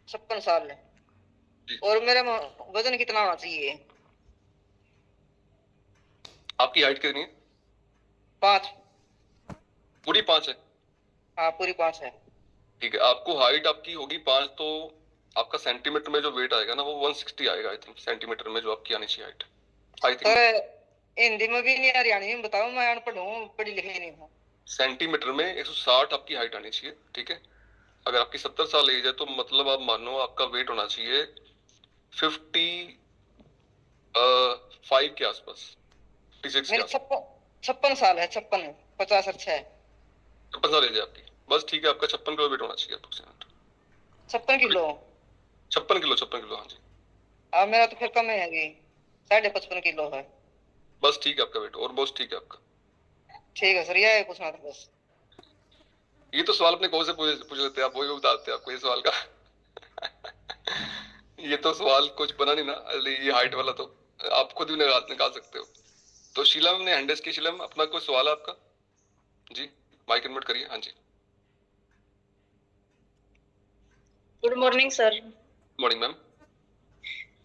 56 साल और मेरा वजन कितना होना चाहिए? आपकी हाइट कितनी है? 5। पूरी 5 है? हाँ पूरी 5 है। ठीक है, आपको हाइट आपकी होगी 5, तो आपका सेंटीमीटर में जो वेट आएगा ना वो 160 आएगा, आई थिंक, सेंटीमीटर में जो आपकी आनी चाहिए height, I think. Sir Hindi में भी नहीं, हरियाणवी में बताओ, मैं अनपढ़ हूँ, पढ़ी लिखी नहीं हूँ। सेंटीमीटर में 160 आपकी हाइट आनी चाहिए, ठीक है। अगर आपकी 70 साल एज है तो मतलब आप मानो आपका वेट होना चाहिए 55 के आसपास, 56 के मेरी आसपास। 56 साल है, 56, 50 अच्छा है। 56 साल एज है आपकी, बस ठीक है। आपका 56 किलो वेट होना चाहिए अप्रोक्सीमेट। 56 किलो? 56 किलो, 56 किलो, हाँ जी। अब मेरा तो फिर कम है, 55.5 किलो है। बस ठीक है आपका वेट, और बस ठीक है आपका। ठीक है सर, यह पूछना था बस। ये तो सवाल अपने कौन से पूछ लेते हैं आप, वही बताते हैं आपको ये सवाल का। ये तो सवाल कुछ बना नहीं ना, ये हाइट वाला तो आप खुद भी निकाल सकते हो। तो शीलम ने हैंडस की, शीलम अपना कोई सवाल है आपका? जी माइक अनम्यूट करिए। हाँ जी, good morning sir. Morning ma'am.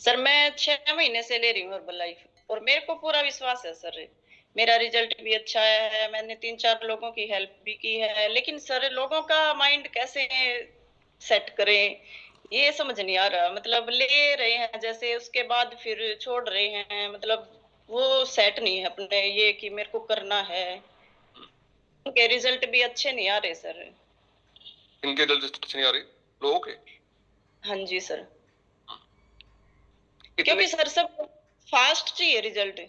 Sir मैं 6 महीने से ले रही हूँ हर्बल लाइफ और मेरे को पूरा विश्वास है सर, मेरा रिजल्ट भी अच्छा है, मैंने 3-4 लोगों की हेल्प भी की है, लेकिन सर लोगों का माइंड कैसे सेट करें ये समझ नहीं आ रहा। मतलब ले रहे हैं जैसे, उसके बाद फिर छोड़ रहे हैं, मतलब वो सेट नहीं है अपने ये कि मेरे को करना है। उनके रिजल्ट भी अच्छे नहीं आ रहे सर। इनके रिजल्ट अच्छे नहीं आ रहे लोगों के? हाँ जी सर, इतने क्योंकि सर सब फास्ट चाहिए रिजल्ट।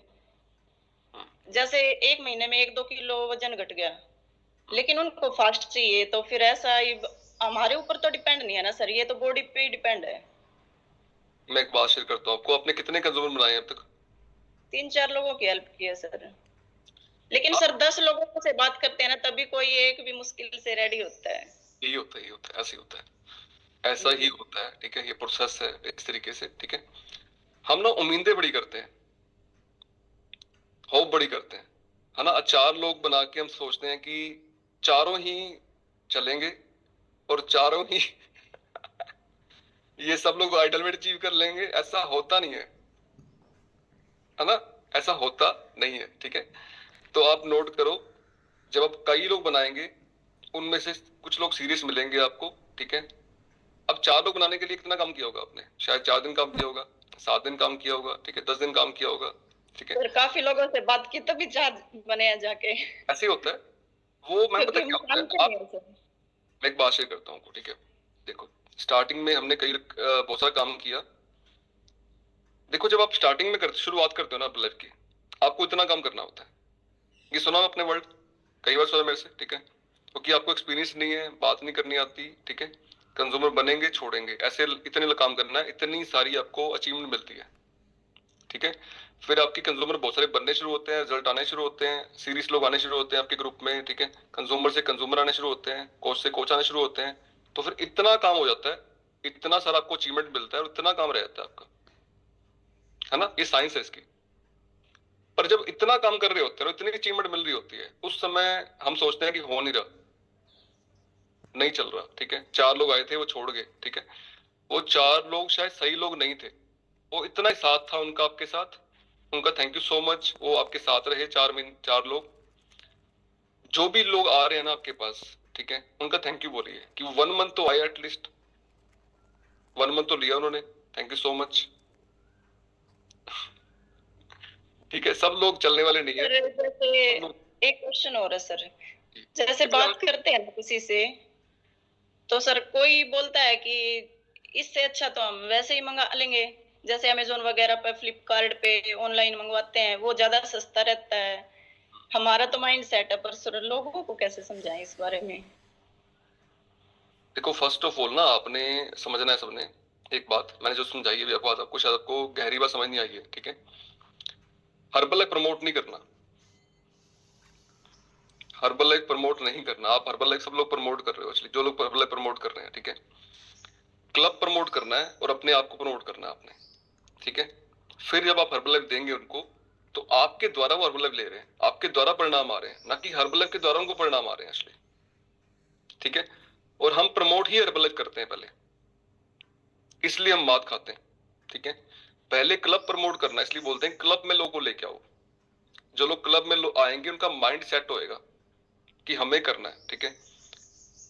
जैसे 1 महीने में 1-2 किलो वजन घट गया, लेकिन उनको फास्ट चाहिए, तो फिर ऐसा ही हमारे ऊपर तो डिपेंड नहीं है ना सर, ये तो बॉडी पे ही डिपेंड है। मैं एक बात शेयर करता हूँ आपको, आपने कितने कंज्यूमर बनाए हैं अब तक? 3-4 लोगों की हेल्प की है सर, लेकिन सर 10 लोगों से बात करते हैं ना, तभी कोई एक भी मुश्किल से रेडी होता है। यही होता है, यही होता है, ऐसे ही होता है, ऐसा ही होता है, ठीक है, ये प्रोसेस है इस तरीके से, ठीक है। हम ना उम्मीदें बड़ी करते हैं, होप बड़ी करते हैं, है ना। 4 लोग बना के हम सोचते हैं कि चारों ही चलेंगे और चारों ही ये सब लोग अल्टीमेट अचीव कर लेंगे। ऐसा होता नहीं है ना, ऐसा होता नहीं है, ठीक है। तो आप नोट करो, जब आप कई लोग बनाएंगे, उनमें से कुछ लोग सीरियस मिलेंगे आपको, ठीक है। अब 4 लोग बनाने के लिए कितना काम किया होगा आपने? शायद 4 दिन काम किया होगा, 7 दिन काम किया होगा, ठीक है, 10 दिन काम किया होगा, ठीक है। सर काफी लोगों से बात की तभी 4 बने हैं जाके। ऐसे ही होता है वो। मैं पता क्या होता है, मैं एक बात शेयर करता हूँ, ठीक है। देखो, स्टार्टिंग में हमने बहुत सारा काम किया। देखो, जब आप स्टार्टिंग में शुरुआत करते हो ना अपनी लाइफ की, आपको इतना काम करना होता है। ये सुना अपने वर्ड कई बार सुना मेरे से, ठीक है, क्योंकि आपको एक्सपीरियंस नहीं है, बात नहीं करनी आती, ठीक है। कंज्यूमर बनेंगे, छोड़ेंगे, ऐसे इतने काम करना है, इतनी सारी आपको अचीवमेंट मिलती है, ठीक है। फिर आपके कंज्यूमर बहुत सारे बनने शुरू होते हैं, रिजल्ट आने शुरू होते हैं, सीरीज लोग आने शुरू होते हैं आपके ग्रुप में, ठीक है। कंज्यूमर से कंज्यूमर आने शुरू होते हैं, कोच से कोच आने शुरू होते हैं। तो फिर इतना काम हो जाता है, इतना सारा आपको अचीवमेंट मिलता है और इतना काम रह जाता है आपका, है ना। ये साइंस है इसकी। पर जब इतना काम कर रहे होते हैं, इतनी अचीवमेंट मिल रही होती है, उस समय हम सोचते हैं कि हो नहीं रहा, नहीं चल रहा, ठीक है। 4 लोग आए थे, वो छोड़ गए, ठीक है। वो 4 लोग शायद सही लोग नहीं थे, वो इतना ही साथ था उनका आपके साथ, उनका थैंक यू सो मच, वो आपके साथ रहे। 4 लोग, जो भी लोग आ रहे हैं ना आपके पास, ठीक है, उनका थैंक यू बोलिए कि 1 मंथ तो आया, एटलीस्ट 1 मंथ तो लिया उन्होंने, थैंक यू सो मच, ठीक है। सब लोग चलने वाले नहीं है। जैसे एक क्वेश्चन और है सर, जैसे बात करते हैं ना किसी से, तो सर कोई बोलता है कि इससे अच्छा तो हम वैसे ही मंगा लेंगे, जैसे अमेजोन वगैरह पे, फ्लिपकार्ट पे ऑनलाइन मंगवाते हैं, वो ज्यादा सस्ता रहता है। हमारा तो माइंड सेट है, पर सर लोगों को कैसे समझाएं इस बारे में? देखो, फर्स्ट ऑफ ऑल ना, आपने समझना है सबने एक बात, मैंने जो समझाई है बात आपको, शायद आपको गहरी बात समझ नहीं आई है, ठीक है। हर्बल लाइफ प्रमोट नहीं करना, हर्बल लाइफ प्रमोट नहीं करना। आप हर्बल लाइफ सब लोग प्रमोट कर रहे हो, जो लोग हर्बल लाइफ प्रमोट कर रहे हैं, ठीक है। क्लब प्रमोट करना है और अपने आप को प्रमोट करना है आपने, ठीक है। फिर जब आप हर्बल लाइफ देंगे उनको, तो आपके द्वारा वो हर्बल लाइफ ले रहे हैं, आपके द्वारा परिणाम आ रहे हैं, ना कि हर्बल लाइफ के द्वारा उनको परिणाम आ रहे हैं असली, ठीक है। और हम प्रमोट ही हर्बल लाइफ करते हैं पहले, इसलिए हम बात खाते हैं, ठीक है। पहले क्लब प्रमोट करना, इसलिए बोलते हैं क्लब में लोगों को लेके आओ। जो लोग क्लब में आएंगे, उनका माइंड सेट होएगा कि हमें करना है, ठीक है।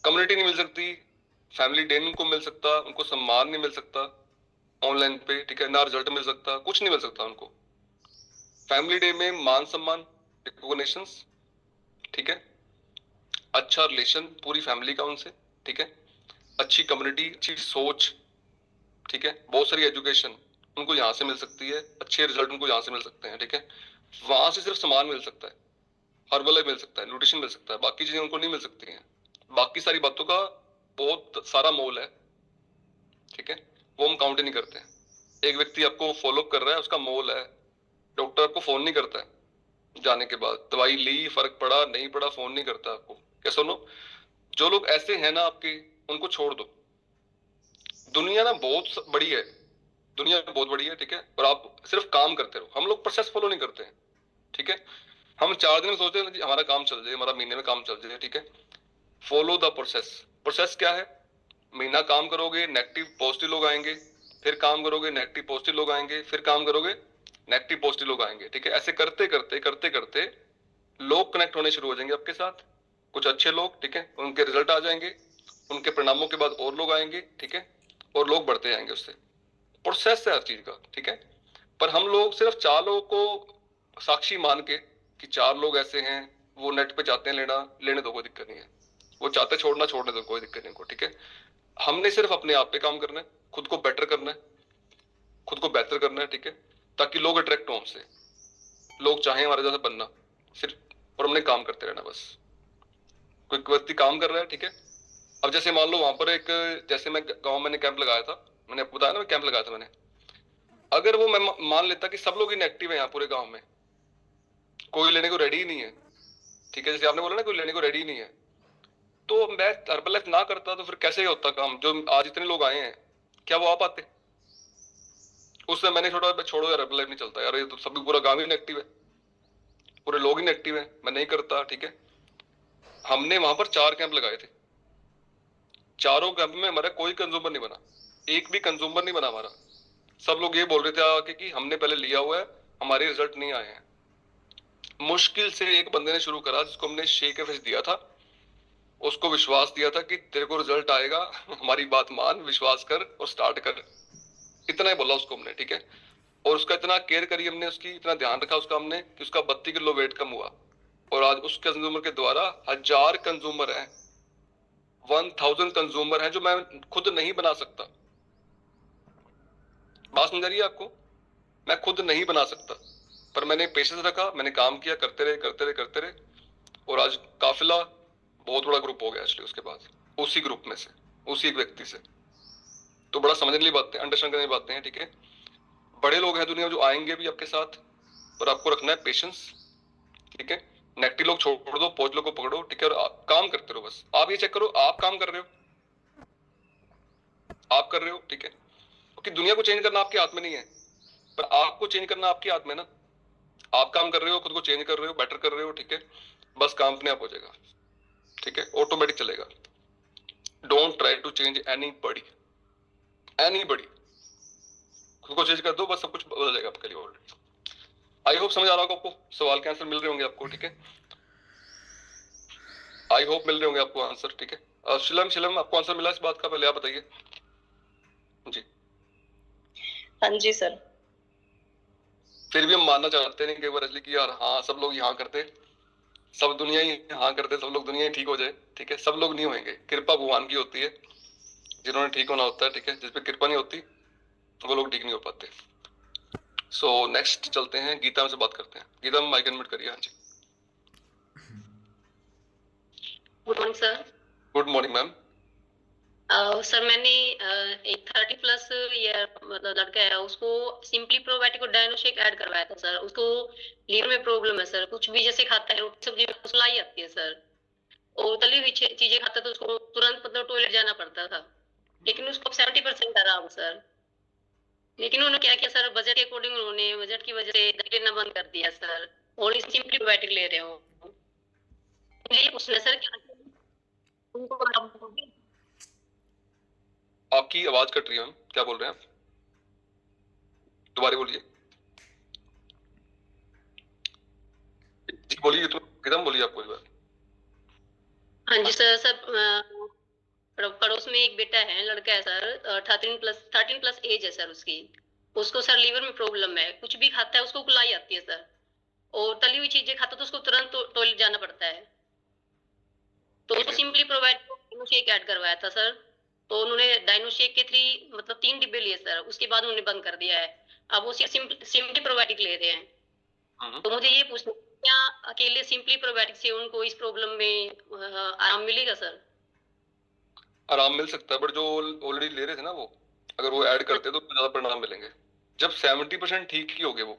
कम्युनिटी नहीं मिल सकती, फैमिली डे उनको मिल सकता, उनको सम्मान नहीं मिल सकता ऑनलाइन पे, ठीक है, ना रिजल्ट मिल सकता, कुछ नहीं मिल सकता उनको। फैमिली डे में मान सम्मान, रिकॉग्निशंस, ठीक है, अच्छा रिलेशन पूरी फैमिली का उनसे, ठीक है, अच्छी कम्युनिटी, अच्छी सोच, ठीक है, बहुत सारी एजुकेशन उनको यहाँ से मिल सकती है, अच्छे रिजल्ट उनको यहाँ से मिल सकते हैं, ठीक है। वहां से सिर्फ सामान मिल सकता है, हर्बल मिल सकता है, न्यूट्रिशन मिल सकता है, बाकी चीजें उनको नहीं मिल सकती हैं। बाकी सारी बातों का बहुत सारा मोल है, ठीक है, वो हम काउंट नहीं करते हैं। एक व्यक्ति आपको फॉलो कर रहा है, उसका मोल है। डॉक्टर आपको फोन नहीं करता है जाने के बाद, दवाई ली, फर्क पड़ा नहीं पड़ा, फोन नहीं करता आपको। क्या सुनो, जो लोग ऐसे हैं ना आपके, उनको छोड़ दो। दुनिया ना बहुत बड़ी है, दुनिया बहुत बड़ी है, ठीक है, और आप सिर्फ काम करते रहो। हम लोग प्रोसेस फॉलो नहीं करते हैं, ठीक है। हम 4 दिन में सोचते हैं हमारा काम चल जाए, हमारा महीने में काम चल जाए, ठीक है। Follow the process. प्रोसेस क्या है? महीना काम करोगे, नेगेटिव पॉजिटिव लोग आएंगे, फिर काम करोगे, नेगेटिव पॉजिटिव लोग आएंगे, फिर काम करोगे, नेगेटिव पॉजिटिव लोग आएंगे, ठीक है। ऐसे करते करते करते करते लोग कनेक्ट होने शुरू हो जाएंगे आपके साथ, कुछ अच्छे लोग, ठीक है, उनके रिजल्ट आ जाएंगे, उनके परिणामों के बाद और लोग आएंगे, ठीक है, और लोग बढ़ते जाएंगे उससे। प्रोसेस है हर चीज का, ठीक है। पर हम लोग सिर्फ 4 लोगों को साक्षी मान के कि 4 लोग ऐसे हैं, वो नेट पे चाहते हैं लेना, लेने दो, कोई दिक्कत नहीं है। वो चाहते छोड़ना, छोड़ने दो, कोई दिक्कत नहीं, ठीक है। हमने सिर्फ अपने आप पे काम करना है, खुद को बेटर करना है, खुद को बेहतर करना है, ठीक है, ताकि लोग अट्रैक्ट हो हमसे, लोग चाहें हमारे जैसा बनना, सिर्फ और हमने काम करते रहना बस। कोई व्यक्ति काम कर रहा है, ठीक है, अब जैसे मान लो वहां पर एक, जैसे मैं गांव में कैंप लगाया था, मैंने आपको बताया ना, कैंप लगाया था मैंने, अगर वो मैं मान लेता कि सब लोग इनएक्टिव है यहाँ पूरे गांव में, कोई लेने को रेडी ही नहीं है, ठीक है, जैसे आपने बोला ना कोई लेने को रेडी नहीं है, तो मैं हर्बल लाइफ ना करता तो फिर कैसे होता काम? जो आज इतने लोग आए हैं, क्या वो आ पाते? उससे मैंने छोड़ो यार, हर्बल लाइफ नहीं चलता यार, ये तो सभी पूरा गांव ही इनएक्टिव है, पूरे लोग इनएक्टिव है, मैं नहीं करता, ठीक है। हमने वहां पर 4 कैंप लगाए थे, चारों कैंप में हमारा कोई कंज्यूमर नहीं बना, एक भी कंज्यूमर नहीं बना हमारा। सब लोग ये बोल रहे थे आके कि हमने पहले लिया हुआ है, हमारे रिजल्ट नहीं आए हैं। मुश्किल से एक बंदे ने शुरू करा, जिसको हमने शेक एफ दिया था, उसको विश्वास दिया था कि तेरे को रिजल्ट आएगा, हमारी बात मान, विश्वास कर और स्टार्ट कर, इतना ही बोला उसको हमने, ठीक है। और उसका इतना केयर करी हमने, उसकी इतना ध्यान रखा उसका हमने, कि उसका 32 किलो वेट कम हुआ। और आज उस कंज्यूमर के द्वारा 1000 कंज्यूमर है, 1000 कंज्यूमर है, जो मैं खुद नहीं बना सकता। बात समझ रही है आपको? मैं खुद नहीं बना सकता, पर मैंने पेशेंस रखा, मैंने काम किया, करते रहे, और आज काफिला बहुत बड़ा ग्रुप हो गया एक्चुअली उसके बाद, उसी ग्रुप में से, उसी एक व्यक्ति से। तो बड़ा समझने वाली बातें, अंडरस्टैंड करने वाली बातें हैं, ठीक है। बड़े लोग हैं दुनिया में जो आएंगे भी आपके साथ, पर आपको रखना है पेशेंस, ठीक है। नेगेटिव लोग छोड़ दो, पॉजिटिव लोग को पकड़ो, ठीक है, और काम करते रहो बस। आप ये चेक करो, आप काम कर रहे हो, आप कर रहे हो, ठीक है, क्योंकि दुनिया को चेंज करना आपके हाथ में नहीं है, पर आपको चेंज करना आपके हाथ में ना। आप काम कर रहे हो, खुद को चेंज कर रहे हो, बेटर कर रहे हो, ठीक है, बस काम अपने आप हो जाएगा, ठीक है, ऑटोमेटिक चलेगा। Don't try to change anybody, खुद को चेंज कर दो, बस सब कुछ बदल जाएगा आपके लिए ऑलरेडी। आई होप समझ आ रहा होगा आपको, सवाल के आंसर मिल रहे होंगे आपको, ठीक है, आई होप मिल रहे होंगे आपको आंसर, ठीक है। शिलम आपको आंसर मिला इस बात का? पहले आप बताइए जी। हाँ जी सर। फिर भी हम मानना चाहते नहीं कई बार कि यार हाँ सब लोग यहाँ करते, सब दुनिया ही हाँ करते, सब लोग दुनिया ही ठीक हो जाए, ठीक है, सब लोग नहीं होंगे, कृपा भगवान की होती है, जिन्होंने ठीक होना होता है, ठीक है, जिसपे कृपा नहीं होती वो लोग ठीक नहीं हो पाते। सो नेक्स्ट चलते हैं, गीता से बात करते हैं। गीता में माइक अनम्यूट करिए। हाँ जी, good morning sir. Good morning ma'am. Sir मैंने एक 30+ ईयर मतलब लड़का है, उसको सिंपली प्रोबायोटिक और डायनोशेक ऐड करवाया था सर। उसको लीवर में प्रॉब्लम है सर, कुछ भी जैसे खाता है रोटी सब्जी में सुलाई आती है सर, और तली हुई चीजें खाता तो उसको तुरंत मतलब टॉयलेट जाना पड़ता था, लेकिन उसको 70% आराम सर। लेकिन उन्होंने क्या किया सर, बजट के अकॉर्डिंग उन्होंने बजट की वजह से दही लेना बंद कर दिया सर, और सिंपली प्रोबायोटिक ले रहे हो। ये पूछना सर उनको आपकी आवाज कट रही है मैम, क्या बोल रहे हैं आप? दोबारा बोलिए जी, बोलिए तो एकदम बोलिए, आप कोई बात। हाँ जी सर। सर पड़ोस में एक बेटा है, लड़का है सर, 13+ एज है सर उसकी। उसको सर लीवर में प्रॉब्लम है, कुछ भी खाता है उसको कुलाई आती है सर, और तली हुई चीजें खाता तो उसको तुरंत टॉयलेट जाना पड़ता है। तो उसको सिंपली डायनोशेक ऐड करवाया था सर, तो उन्होंने डायनोशेक के 3 डिब्बे लिए सर, उसके बाद उन्होंने बंद कर दिया है। अब वो सिंपली प्रोबायोटिक ले रहे हैं। तो मुझे ये पूछना, क्या अकेले सिंपली प्रोबायोटिक से उनको इस प्रॉब्लम में आराम मिलेगा सर? आराम मिल सकता है, बट जो ऑलरेडी ले रहे थे ना वो, अगर वो ऐड करते तो ज्यादा परिणाम मिलेंगे। जब 70% ठीक ही हो गए वो,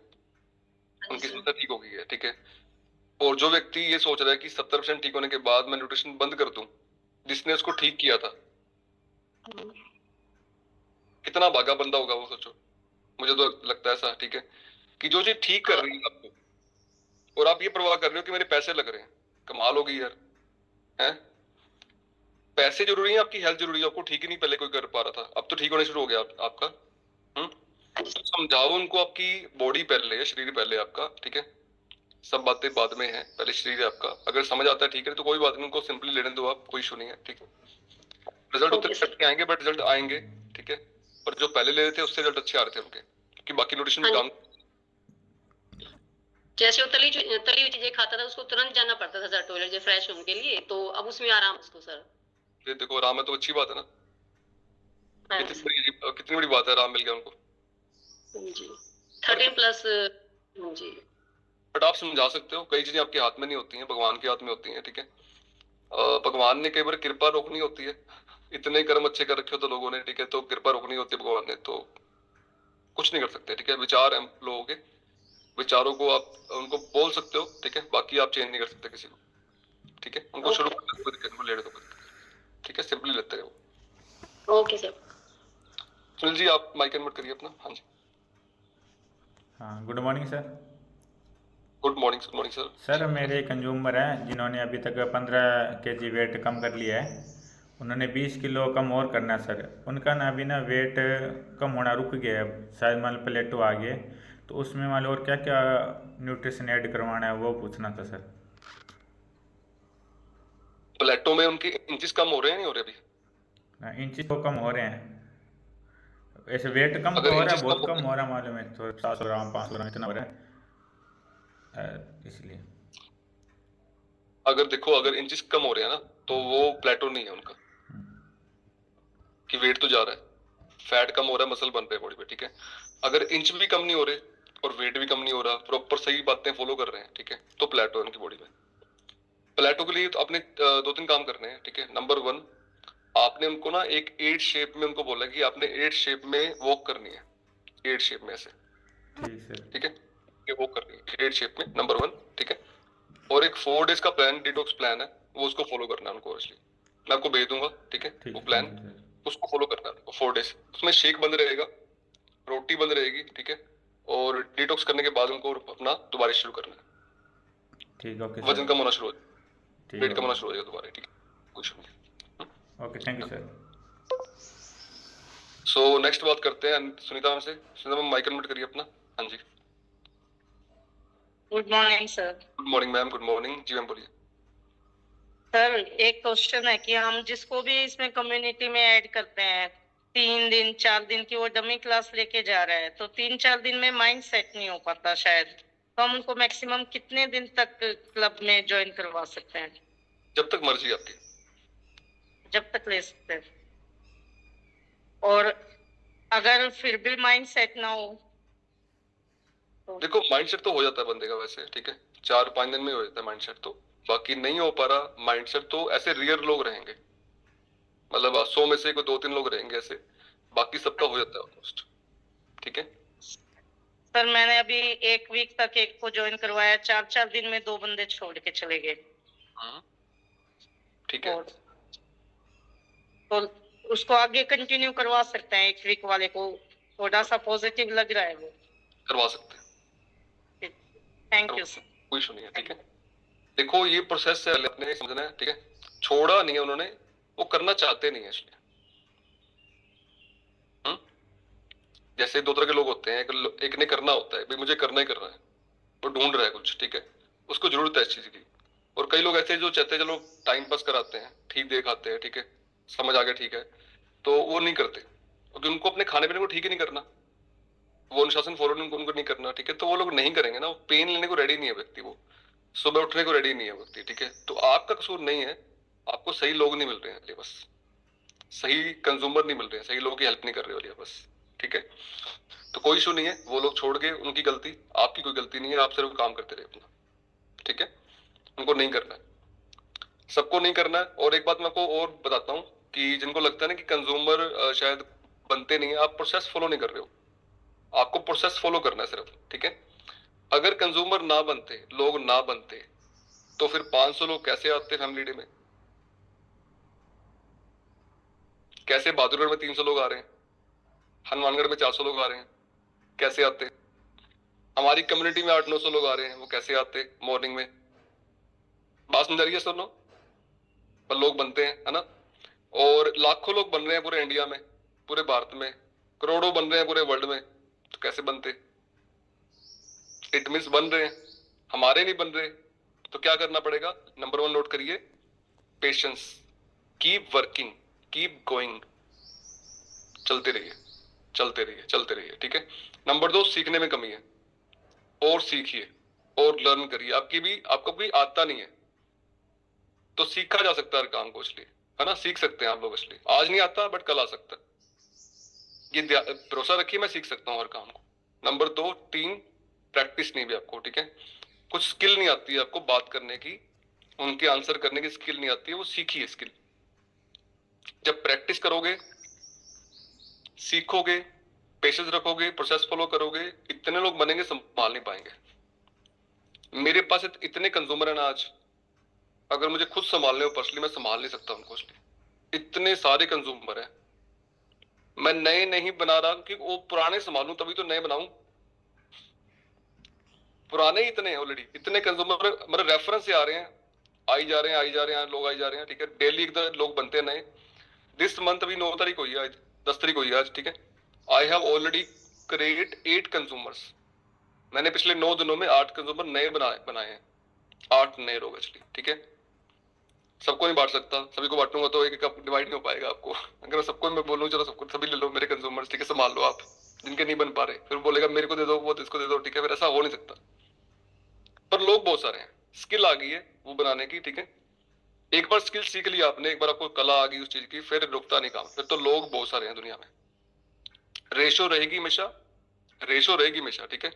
उनकी समस्या ठीक हो गई है, ठीक है। और जो व्यक्ति ये सोच रहा है कि 70% ठीक होने के बाद मैं न्यूट्रिशन बंद कर दूं, जिसने उसको ठीक किया था, कितना भागा बंदा होगा वो, सोचो। मुझे तो लगता है ऐसा, ठीक है, कि जो चीज ठीक कर रही है आपको, और आप ये परवाह कर रहे हो कि मेरे पैसे लग रहे हैं, कमाल होगी यार, हैं? पैसे जरूरी है, आपकी हेल्थ जरूरी है। आपको ठीक ही नहीं पहले कोई कर पा रहा था, अब तो ठीक होने शुरू हो गया आपका। तो समझाओ उनको, आपकी बॉडी पहले है, शरीर पहले आपका, ठीक है, सब बातें बाद में है, पहले शरीर है आपका। अगर समझ आता है ठीक है, तो कोई बात नहीं, उनको सिंपली लेने दो आप, कोई इशू नहीं है, ठीक है। रिजल्ट उतने अच्छे आएंगे, बट रिजल्ट आएंगे, ठीक है, और जो पहले ले रहे थे उससे रिजल्ट अच्छे आ रहे थे उनके, क्योंकि बाकी न्यूट्रिशन काम। जैसे वो तली हुई चीजें खाता था, उसको तुरंत जाना पड़ता था सर टॉयलेट फ्रेश होने के लिए, तो अब उसमें आराम उसको सर। ये देखो आराम है तो अच्छी बात है ना, कितनी बड़ी बात है, आराम मिल गया उनको जी। 13+ जी। बट आप समझा सकते हो। कई चीजें आपके हाथ में नहीं होती हैं, भगवान के हाथ में होती हैं, ठीक है। भगवान ने कई बार कृपा रोकनी होती है, इतने कर्म अच्छे कर रखे हो तो लोगों ने, ठीक है, तो कृपा रोकनी होती है भगवान ने, तो कुछ नहीं कर सकते, ठीक है। विचार हैं लोगों के, विचारों को आप उनको बोल सकते हो, ठीक है, बाकी आप चेंज नहीं कर सकते किसी को, ठीक है। उनको शुरू कर दो, कोई दिक्कत नहीं, लेट दो, ठीक है, सिंपली लेते रहो। Okay sir. सुनील जी आप माइक अनम्यूट करिए अपना। हाँ जी, हाँ, good morning sir. Good morning sir. Sir मेरे कंज्यूमर हैं जिन्होंने अभी तक 15 kg वेट कम कर लिया है, उन्होंने 20 किलो कम और करना है सर। उनका ना अभी ना वेट कम होना रुक गया है, शायद मान लो प्लेटो आ गए, तो उसमें मान लो और क्या क्या न्यूट्रिशन ऐड करवाना है वो पूछना था सर। प्लेटो में उनके इंचेस कम हो रहे हैं, नहीं हो रहे अभी? इंच तो कम हो रहे हैं, ऐसे वेट कम अगर तो हो रहा है, इंचेस बहुत कम कम हो रहा है, मालूम है, थोड़ा 700 ग्राम 500 ग्राम इतना हो रहा है, इसलिए। अगर देखो, अगर इंचेस कम हो रहे हैं ना, तो वो प्लेटो नहीं है उनका, कि वेट तो जा रहा है, फैट कम हो रहा है, मसल बन रहे हैं बॉडी पे, ठीक है। अगर इंच भी कम नहीं हो रहे और वेट भी कम नहीं हो रहा, प्रॉपर सही बातें फॉलो कर रहे हैं, ठीक है, तो प्लेटो है उनकी बॉडी में। प्लेटो के लिए तो आपने 2-3 काम करने हैं, ठीक है। नंबर 1, आपने उनको ना एक 8 शेप में उनको बोला कि आपने 8 शेप में वॉक करनी है, 8 शेप में ऐसे, ठीक है, ये वॉक करनी है 8 शेप में, नंबर 1, ठीक है। और एक 4 डेज का प्लान, डिटॉक्स प्लान है, वो उसको फॉलो करना है उनको। एक्चुअली मैं आपको भेज दूंगा, ठीक है, वो प्लान, उसको फॉलो करना है 4 डेज। उसमें शेक बंद रहेगा, रोटी बंद रहेगी, ठीक है, और डिटॉक्स करने के बाद उनको अपना दोबारा शुरू करना है, ठीक है, ओके। वजन कम होना शुरू हो जाएगा, वेट कम होना शुरू हो जाएगा दोबारा, ठीक है, कुछ नहीं। Okay, thank you sir. So next बात करते हैं सुनीता मैम से। सुनीता मैम माइक अनम्यूट करिए अपना। हाँ जी, good morning sir. Good morning ma'am, good morning जी मैम, बोलिए। सर एक क्वेश्चन है कि हम जिसको भी इसमें कम्युनिटी में ऐड करते हैं, 3 दिन 4 दिन की वो डमी क्लास लेके जा रहा है, तो 3-4 दिन में माइंड सेट नहीं हो पाता शायद, तो हम उनको मैक्सिमम कितने दिन तक क्लब में ज्वाइन करवा सकते हैं? जब तक मर्जी आपकी, जब तक ले सकते हैं। और अगर फिर भी माइंड सेट ना हो तो? देखो माइंडसेट तो हो जाता है बंदे का वैसे, ठीक है, 4-5 दिन में हो जाता है माइंडसेट, तो बाकी नहीं हो पा रहा माइंडसेट, तो ऐसे रेयर लोग रहेंगे, मतलब 100 में से कोई 2-3 लोग रहेंगे ऐसे, बाकी सबका हो जाता है ऑलमोस्ट, ठीक है। सर मैंने अभी 1 वीक तक एक को ज्वाइन करवाया, 4-4 दिन में 2 बंदे छोड़ के चले गए, ठीक है, तो उसको आगे कंटिन्यू करवा सकते हैं? 1 वीक वाले को थोड़ा सा पॉजिटिव लग रहा है, वो करवा सकते हैं। Thank you sir. कोई इशू नहीं है, ठीक है। देखो ये प्रोसेस है, अपने समझना है, ठीक है, छोड़ा नहीं है उन्होंने, वो करना चाहते नहीं है इसलिए। जैसे 2 तरह के लोग होते हैं, एक ने करना होता है, भाई मुझे करना ही करना है, वो ढूंढ रहा है कुछ, ठीक है, उसको जरूरत है इस चीज की। और कई लोग ऐसे जो चाहते हैं चलो टाइम पास कराते हैं, ठीक दिखाते हैं, ठीक है, समझ आ गया, ठीक है, तो वो नहीं करते, क्योंकि उनको अपने खाने पीने को ठीक ही नहीं करना, वो अनुशासन फॉलो उनको नहीं करना, ठीक है, तो वो लोग नहीं करेंगे ना, वो पेन लेने को रेडी नहीं है व्यक्ति, वो सुबह उठने को रेडी नहीं है व्यक्ति, ठीक है। तो आपका कसूर नहीं है, आपको सही लोग नहीं मिल रहे हैं, बस सही कंज्यूमर नहीं मिल रहे हैं, सही लोगों की हेल्प नहीं कर रहे हो बस, ठीक है। तो कोई इशू नहीं है, वो लोग छोड़ गए, उनकी गलती, आपकी कोई गलती नहीं है, आप सिर्फ काम करते रहे अपना, ठीक है। उनको नहीं करना है, सबको नहीं करना है। और एक बात मैं आपको और बताता हूँ कि जिनको लगता है ना कि कंज्यूमर शायद बनते नहीं है, आप प्रोसेस फॉलो नहीं कर रहे हो, आपको प्रोसेस फॉलो करना है सिर्फ, ठीक है। अगर कंज्यूमर ना बनते, लोग ना बनते, तो फिर 500 लोग कैसे आते फैमिली डे में? कैसे बहादुरगढ़ में 300 लोग आ रहे हैं, हनुमानगढ़ में 400 लोग आ रहे हैं, कैसे आते? हमारी कम्युनिटी में 800-900 लोग आ रहे हैं, वो कैसे आते मॉर्निंग में? बात समझ रही है सुनो, पर लोग बनते हैं, है ना। और लाखों लोग बन रहे हैं पूरे इंडिया में, पूरे भारत में, करोड़ों बन रहे हैं पूरे वर्ल्ड में, तो कैसे बनते? इट मींस बन रहे हैं, हमारे नहीं बन रहे, तो क्या करना पड़ेगा? नंबर 1 नोट करिए, patience, keep working, keep going, चलते रहिए, चलते रहिए, चलते रहिए, ठीक है। नंबर 2, सीखने में कमी है, और सीखिए और लर्न करिए। आपको भी आता नहीं है तो सीखा जा सकता है हर काम को, इसलिए, है ना, सीख सकते हैं आप लोग, इसलिए आज नहीं आता बट कल आ सकता है, ये भरोसा रखिए, मैं सीख सकता हूँ हर काम को। नंबर 2, 3, प्रैक्टिस नहीं भी आपको, ठीक है, कुछ स्किल नहीं आती है आपको बात करने की, उनके आंसर करने की स्किल नहीं आती है, वो सीखी है स्किल। जब प्रैक्टिस करोगे, सीखोगे, पेशेंस रखोगे, प्रोसेस फॉलो करोगे, इतने लोग बनेंगे संभाल नहीं पाएंगे। मेरे पास इतने कंज्यूमर है ना आज, अगर मुझे खुद संभालने हो पर्सनली, मैं संभाल नहीं सकता उनको। इतने सारे कंज्यूमर है, मैं नए नहीं बना रहा कि वो पुराने संभालूं, तभी तो नए बनाऊं। पुराने ही इतने हैं ऑलरेडी, इतने कंज्यूमर मतलब रेफरेंस से आ रहे हैं, आई जा रहे हैं, लोग आई जा रहे हैं, ठीक है। डेली एक लोग बनते हैं नए। दिस मंथ अभी 9 तारीख हुई है, आज 10 तारीख हुई है आज, ठीक है। I have already create 8 consumers. मैंने पिछले 9 दिनों में 8 कंज्यूमर नए बनाए हैं, 8 नए लोग एक्चुअली, ठीक है। सबको नहीं बांट सकता, सभी को बांटूंगा तो एक कप डिवाइड नहीं हो पाएगा आपको। अगर सबको मैं बोलूं चलो सबको, सभी ले लो मेरे कंज्यूमर्स, ठीक है, संभाल लो आप, जिनके नहीं बन पा रहे, फिर बोलेगा मेरे को दे दो, वो इसको दे दो, ठीक है, फिर ऐसा हो नहीं सकता। पर लोग बहुत सारे हैं, स्किल आ गई है वो बनाने की, ठीक है। एक बार स्किल सीख लिया आपने, एक बार आपको कला आ गई उस चीज की, फिर रुकता नहीं काम, फिर तो लोग बहुत सारे हैं दुनिया में। रेशो रहेगी हमेशा, ठीक है।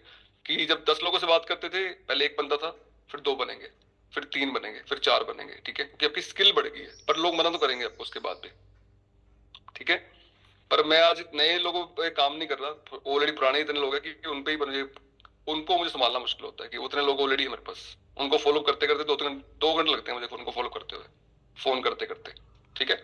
कि जब 10 लोगों से बात करते थे, पहले एक बंदा था, फिर 2 बनेंगे, फिर 3 बनेंगे, फिर 4 बनेंगे, ठीक है, क्योंकि आपकी स्किल बढ़ गई है। पर लोग मना तो करेंगे आपको उसके बाद भी, ठीक है। पर मैं आज नए लोगों पे काम नहीं कर रहा, ऑलरेडी पुराने इतने लोग हैं कि उन पे ही मुझे संभालना मुश्किल होता है कि उतने लोग ऑलरेडी हमारे पास, उनको फॉलो करते करते 2 घंटे लगते हैं मुझे उनको फॉलो करते हुए, फोन करते करते, ठीक है।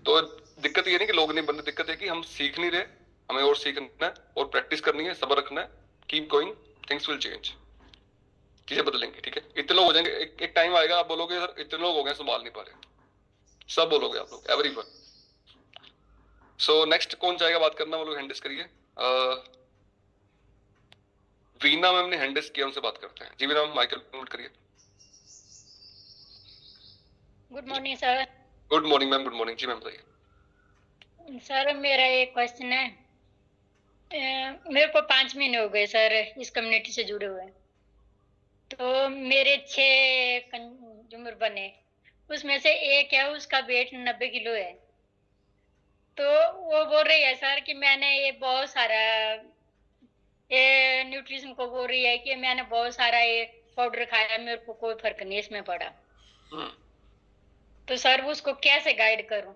तो दिक्कत ये नहीं कि लोग नहीं बनते, दिक्कत है कि हम सीख नहीं रहे, हमें और सीखना है और प्रैक्टिस करनी है, सब्र रखना है, keep going, things will change, चीजें बदलेंगी, ठीक है। इतने लोग हो जाएंगे, एक टाइम आएगा आप बोलोगे सर इतने लोग हो गए संभाल नहीं पा रहे, सब बोलोगे आप लोग, एवरीवन। सो नेक्स्ट कौन चाहेगा बात करना, वो लोग हैंड करिए। वीना मैम ने हैंड किया, उनसे बात करते हैं। जी वीना मैम, माइक म्यूट करिए। Good morning sir. Good morning ma'am, good morning. जी मैम बताइए। सर मेरा एक क्वेश्चन है, मेरे को 5 महीने हो गए सर इस कम्युनिटी से जुड़े हुए, तो मेरे 6 कंज्यूमर बने, उसमें से एक है उसका वेट 90 किलो है। तो वो बोल रही है सर कि मैंने ये बहुत सारा, ये न्यूट्रिशन को बोल रही है कि मैंने बहुत सारा ये पाउडर खाया, मेरे को कोई फर्क नहीं इसमें पड़ा। तो सर उसको कैसे गाइड करूं?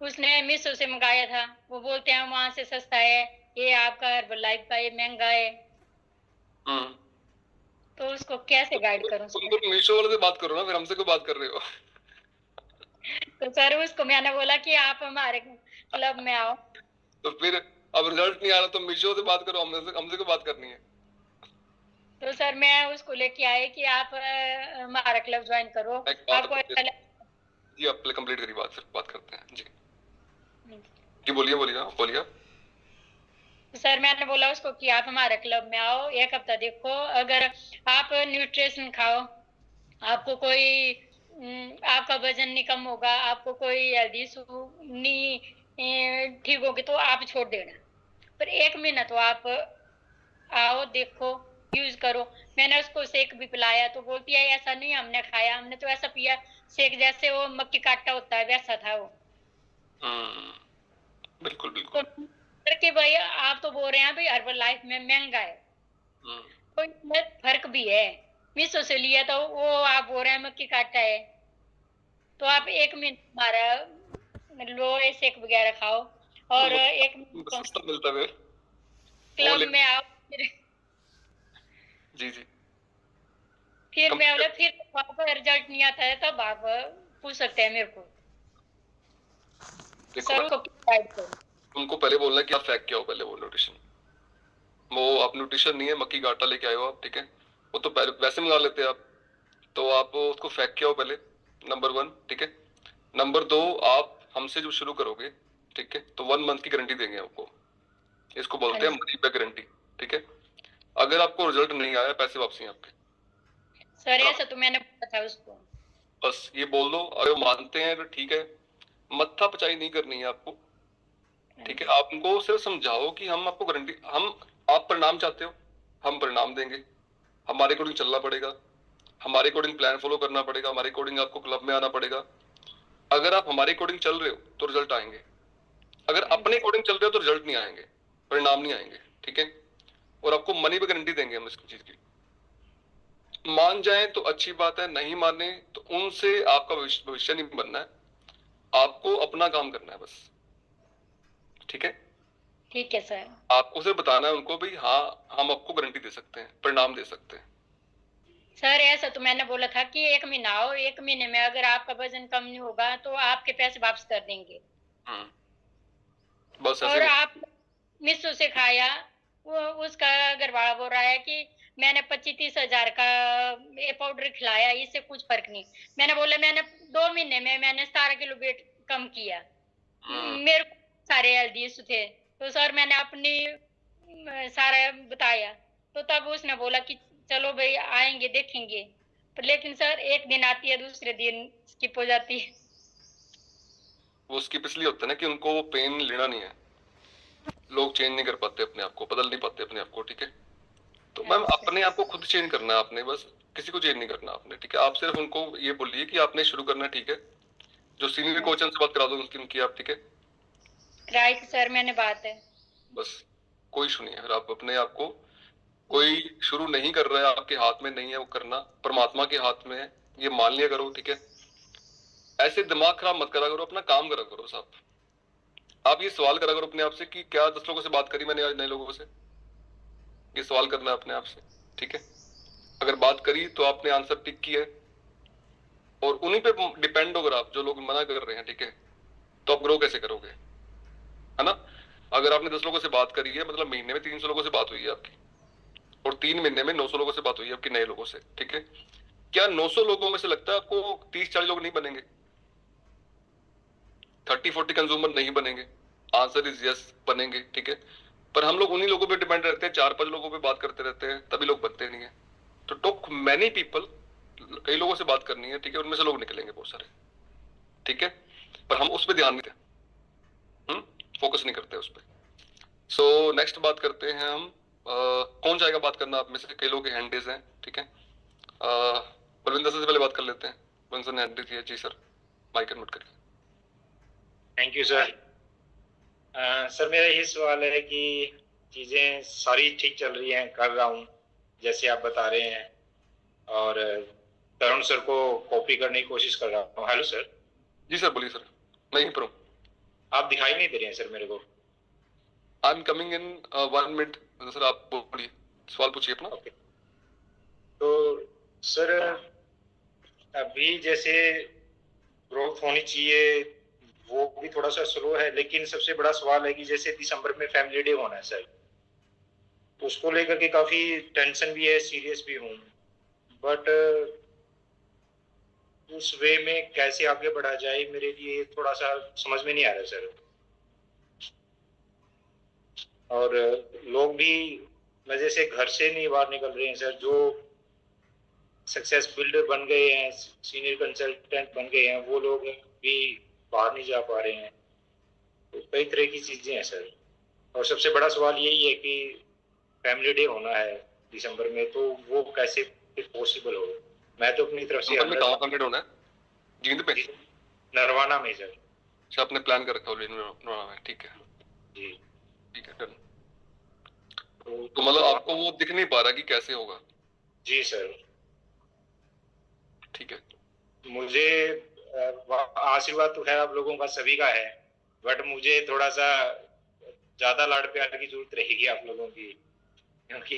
उसने मीशो से मंगाया था, वो बोलते हैं वहां से सस्ता है, ये आपका हर्बल लाइफ का ये महंगा है। तो उसको कैसे गाइड करूं? तुम मीशो वाले से बात करो ना, फिर हमसे क्यों बात कर रहे हो? तो सर उसको मैंने बोला कि आप हमारे क्लब में आओ। तो फिर अब रिजल्ट नहीं आ रहा तो मीशो से बात करो, हमसे क्यों बात करनी है? तो सर मैं उसको लेके आए कि आप हमारा क्लब ज्वाइन करो, आपको जी आप कंप्लीट करिए बात, फिर बात करते हैं। जी जी बोलिए। सर मैंने बोला उसको कि आप हमारे क्लब में आओ, 1 हफ्ता देखो, अगर आप न्यूट्रिशन खाओ, आपको कोई आपका वजन नहीं कम होगा, आपको कोई हेल्दी इशू नहीं ठीक होगी तो आप छोड़ देना, पर 1 महीना तो आप आओ, देखो, यूज करो। मैंने उसको शेक भी पिलाया तो बोलती है ऐसा नहीं हमने खाया, हमने तो ऐसा पिया शेक जैसे वो मक्की का आटा होता है वैसा था वो। बिल्कुल तो कि भाई आप तो बोल रहे हैं भाई हर्बल लाइफ में महंगा है, तो इसमें फर्क भी है। मीशो से लिया तो वो आप बोल रहे हैं मक्की का आटा है, तो आप 1 महीना हमारा लो शेक वगैरह खाओ और 1 सस्ता मिलता है क्लब में आओ, जी फिर मैं बोला फिर आपको रिजल्ट नहीं आता है तब आप पूछ सकते हैं मेरे को। सर को गाइड करो, उनको पहले बोलना है कि आप फेंक के आओ पहले वो न्यूट्रिशन, वो आप न्यूट्रिशन नहीं है मक्की का आटा लेके आए हो आप, ठीक है, वो तो पहले वैसे मंगा लेते हैं आप, तो आप उसको फेंक के आओ पहले, नंबर 1, ठीक है। नंबर 2, आप हमसे जो शुरू करोगे, ठीक है, तो 1 मंथ की गारंटी देंगे आपको, इसको बोलते हैं मनी बैक गारंटी, ठीक है। अगर आपको रिजल्ट नहीं आया पैसे वापसी हैं आपके। सर ऐसा तो मैंने बोला था उसको, बस ये बोल दो, अगर मानते हैं तो ठीक है, मत्था पचाई नहीं करनी है आपको, ठीक है। आप उनको सिर्फ समझाओ कि हम आपको गारंटी, आप परिणाम चाहते हो, हम परिणाम देंगे, हमारे अकॉर्डिंग चलना पड़ेगा, हमारे अकॉर्डिंग प्लान फॉलो करना पड़ेगा, हमारे अकॉर्डिंग आपको क्लब में आना पड़ेगा। अगर आप हमारे अकॉर्डिंग चल रहे हो तो रिजल्ट आएंगे, अगर अपने अकॉर्डिंग चल रहे हो तो रिजल्ट नहीं आएंगे, परिणाम नहीं आएंगे, ठीक है। और आपको मनी पे गारंटी देंगे हम इस चीज की, मान जाए तो अच्छी बात है, नहीं माने तो उनसे आपका भविष्य नहीं बनना है, आपको अपना काम करना है बस। ठीक है, ठीक है सर। आपको सिर्फ बताना है उनको भी, हाँ हम आपको गारंटी दे सकते हैं, परिणाम दे सकते हैं। सर ऐसा तो मैंने बोला था कि 1 महीना आओ, 1 महीने में अगर आपका वजन कम नहीं होगा तो आपके पैसे वापस कर देंगे। बस और ऐसे। आप मिसो से खाया, वो उसका घर वाला बोल रहा है कि मैंने 25-30 हजार का ये पाउडर खिलाया, इससे कुछ फर्क नहीं। मैंने बोला मैंने 2 महीने में मैंने 17 किलो वेट कम किया, मेरे को सारे हेल्दी इशू थे। तो सर मैंने अपनी सारा बताया, तो तब उसने बोला कि चलो भाई आएंगे देखेंगे। पर लेकिन सर एक दिन आती है, दूसरे दिन स्किप हो जाती है। वो स्किप इसलिए होता है ना कि उनको वो पेन लेना नहीं है, लोग चेंज नहीं कर पाते अपने आप को, बदल नहीं पाते अपने आप को। ठीक है, तो मैम अपने आप को खुद चेंज करना है आपने, बस किसी को चेंज नहीं करना आपने। ठीक है, आप सिर्फ उनको ये बोलिए कि आपने शुरू करना है। ठीक है, जो सीनियर कोच से बात करा दो उनकी आप। ठीक है, राइट सर, मैंने बात है, बस कोई इशू नहीं है। अगर आप अपने आप को कोई शुरू नहीं कर रहा है, आपके हाथ में नहीं है वो करना, परमात्मा के हाथ में है, ये मान लिया करो। ठीक है, ऐसे दिमाग खराब मत करा करो, अपना काम करा करो साहब। आप ये सवाल करा करो अपने आप से कि क्या 10 लोगों से बात करी मैंने आज नए लोगों से, ये सवाल करना है अपने आप से। ठीक है, अगर बात करी तो आपने आंसर टिक किया है, और उन्हीं पे डिपेंड हो। अगर आप जो लोग मना कर रहे हैं, ठीक है, तो आप ग्रो कैसे करोगे, है ना। अगर आपने 10 लोगों से बात करी है, मतलब महीने में 300 लोगों से बात हुई है आपकी, और 3 महीने में 900 लोगों से बात हुई है आपकी, नए लोगों से। ठीक है, क्या 900 लोगों में से लगता है आपको 30-40 लोग नहीं बनेंगे, 30-40 कंज्यूमर नहीं बनेंगे? आंसर इज यस, बनेंगे। ठीक है, पर हम लोग उन्हीं लोगों पे डिपेंड रहते हैं, 4-5 लोगों पे बात करते रहते हैं, तभी लोग बनते नहीं है। तो टॉक मैनी पीपल, कई लोगों से बात करनी है। ठीक है, उनमें से लोग निकलेंगे बहुत सारे। ठीक है, पर हम उस पर ध्यान नहीं देते, फोकस नहीं करते उस पर। सो नेक्स्ट बात करते हैं हम, कौन चाहेगा बात करना आप में से? कई लोग के हैंड रेज हैं। ठीक है, बलविंदर सर से पहले बात कर लेते हैं। बलविंदर ने हैंड रेज किया। जी सर, माइक अनम्यूट करिए। Thank you sir. सर मेरा यही सवाल है कि चीज़ें सारी ठीक चल रही हैं, कर रहा हूँ जैसे आप बता रहे हैं, और तरुण सर को कॉपी करने की कोशिश कर रहा हूँ। Hello sir. जी सर, बोलिए सर, मैं यहीं पर हूँ। आप दिखाई नहीं दे रहे हैं सर मेरे को। I am coming in 1 minute. Sir आप बोलिए, सवाल पूछिए अपना। ओके, तो सर अभी जैसे ग्रोथ होनी चाहिए वो भी थोड़ा सा स्लो है, लेकिन सबसे बड़ा सवाल है कि जैसे दिसंबर में फैमिली डे होना है सर, तो उसको लेकर के काफ़ी टेंशन भी है, सीरियस भी हूँ, बट उस वे में कैसे आगे बढ़ा जाए मेरे लिए थोड़ा सा समझ में नहीं आ रहा सर। और लोग भी मजे से घर से नहीं बाहर निकल रहे हैं सर, जो सक्सेस बिल्डर बन गए हैं, सीनियर कंसल्टेंट बन गए हैं, वो लोग भी बाहर नहीं जा पा रहे हैं। तो कई तरह की चीज़ें हैं सर, और सबसे बड़ा सवाल यही है कि फैमिली डे होना है दिसंबर में, तो वो कैसे पॉसिबल हो। मैं तो अपनी तरफ से होना है जींद पे, नरवाना में सर। अच्छा, आपने प्लान कर रखा है नरवाना में? ठीक है जी, ठीक है, डन। तो मतलब आपको वो दिख नहीं पा रहा कि कैसे होगा? जी सर, ठीक है। मुझे आशीर्वाद तो खैर आप लोगों का सभी का है, बट मुझे थोड़ा सा ज्यादा लाड़ प्यार की जरूरत रहेगी आप लोगों की, क्योंकि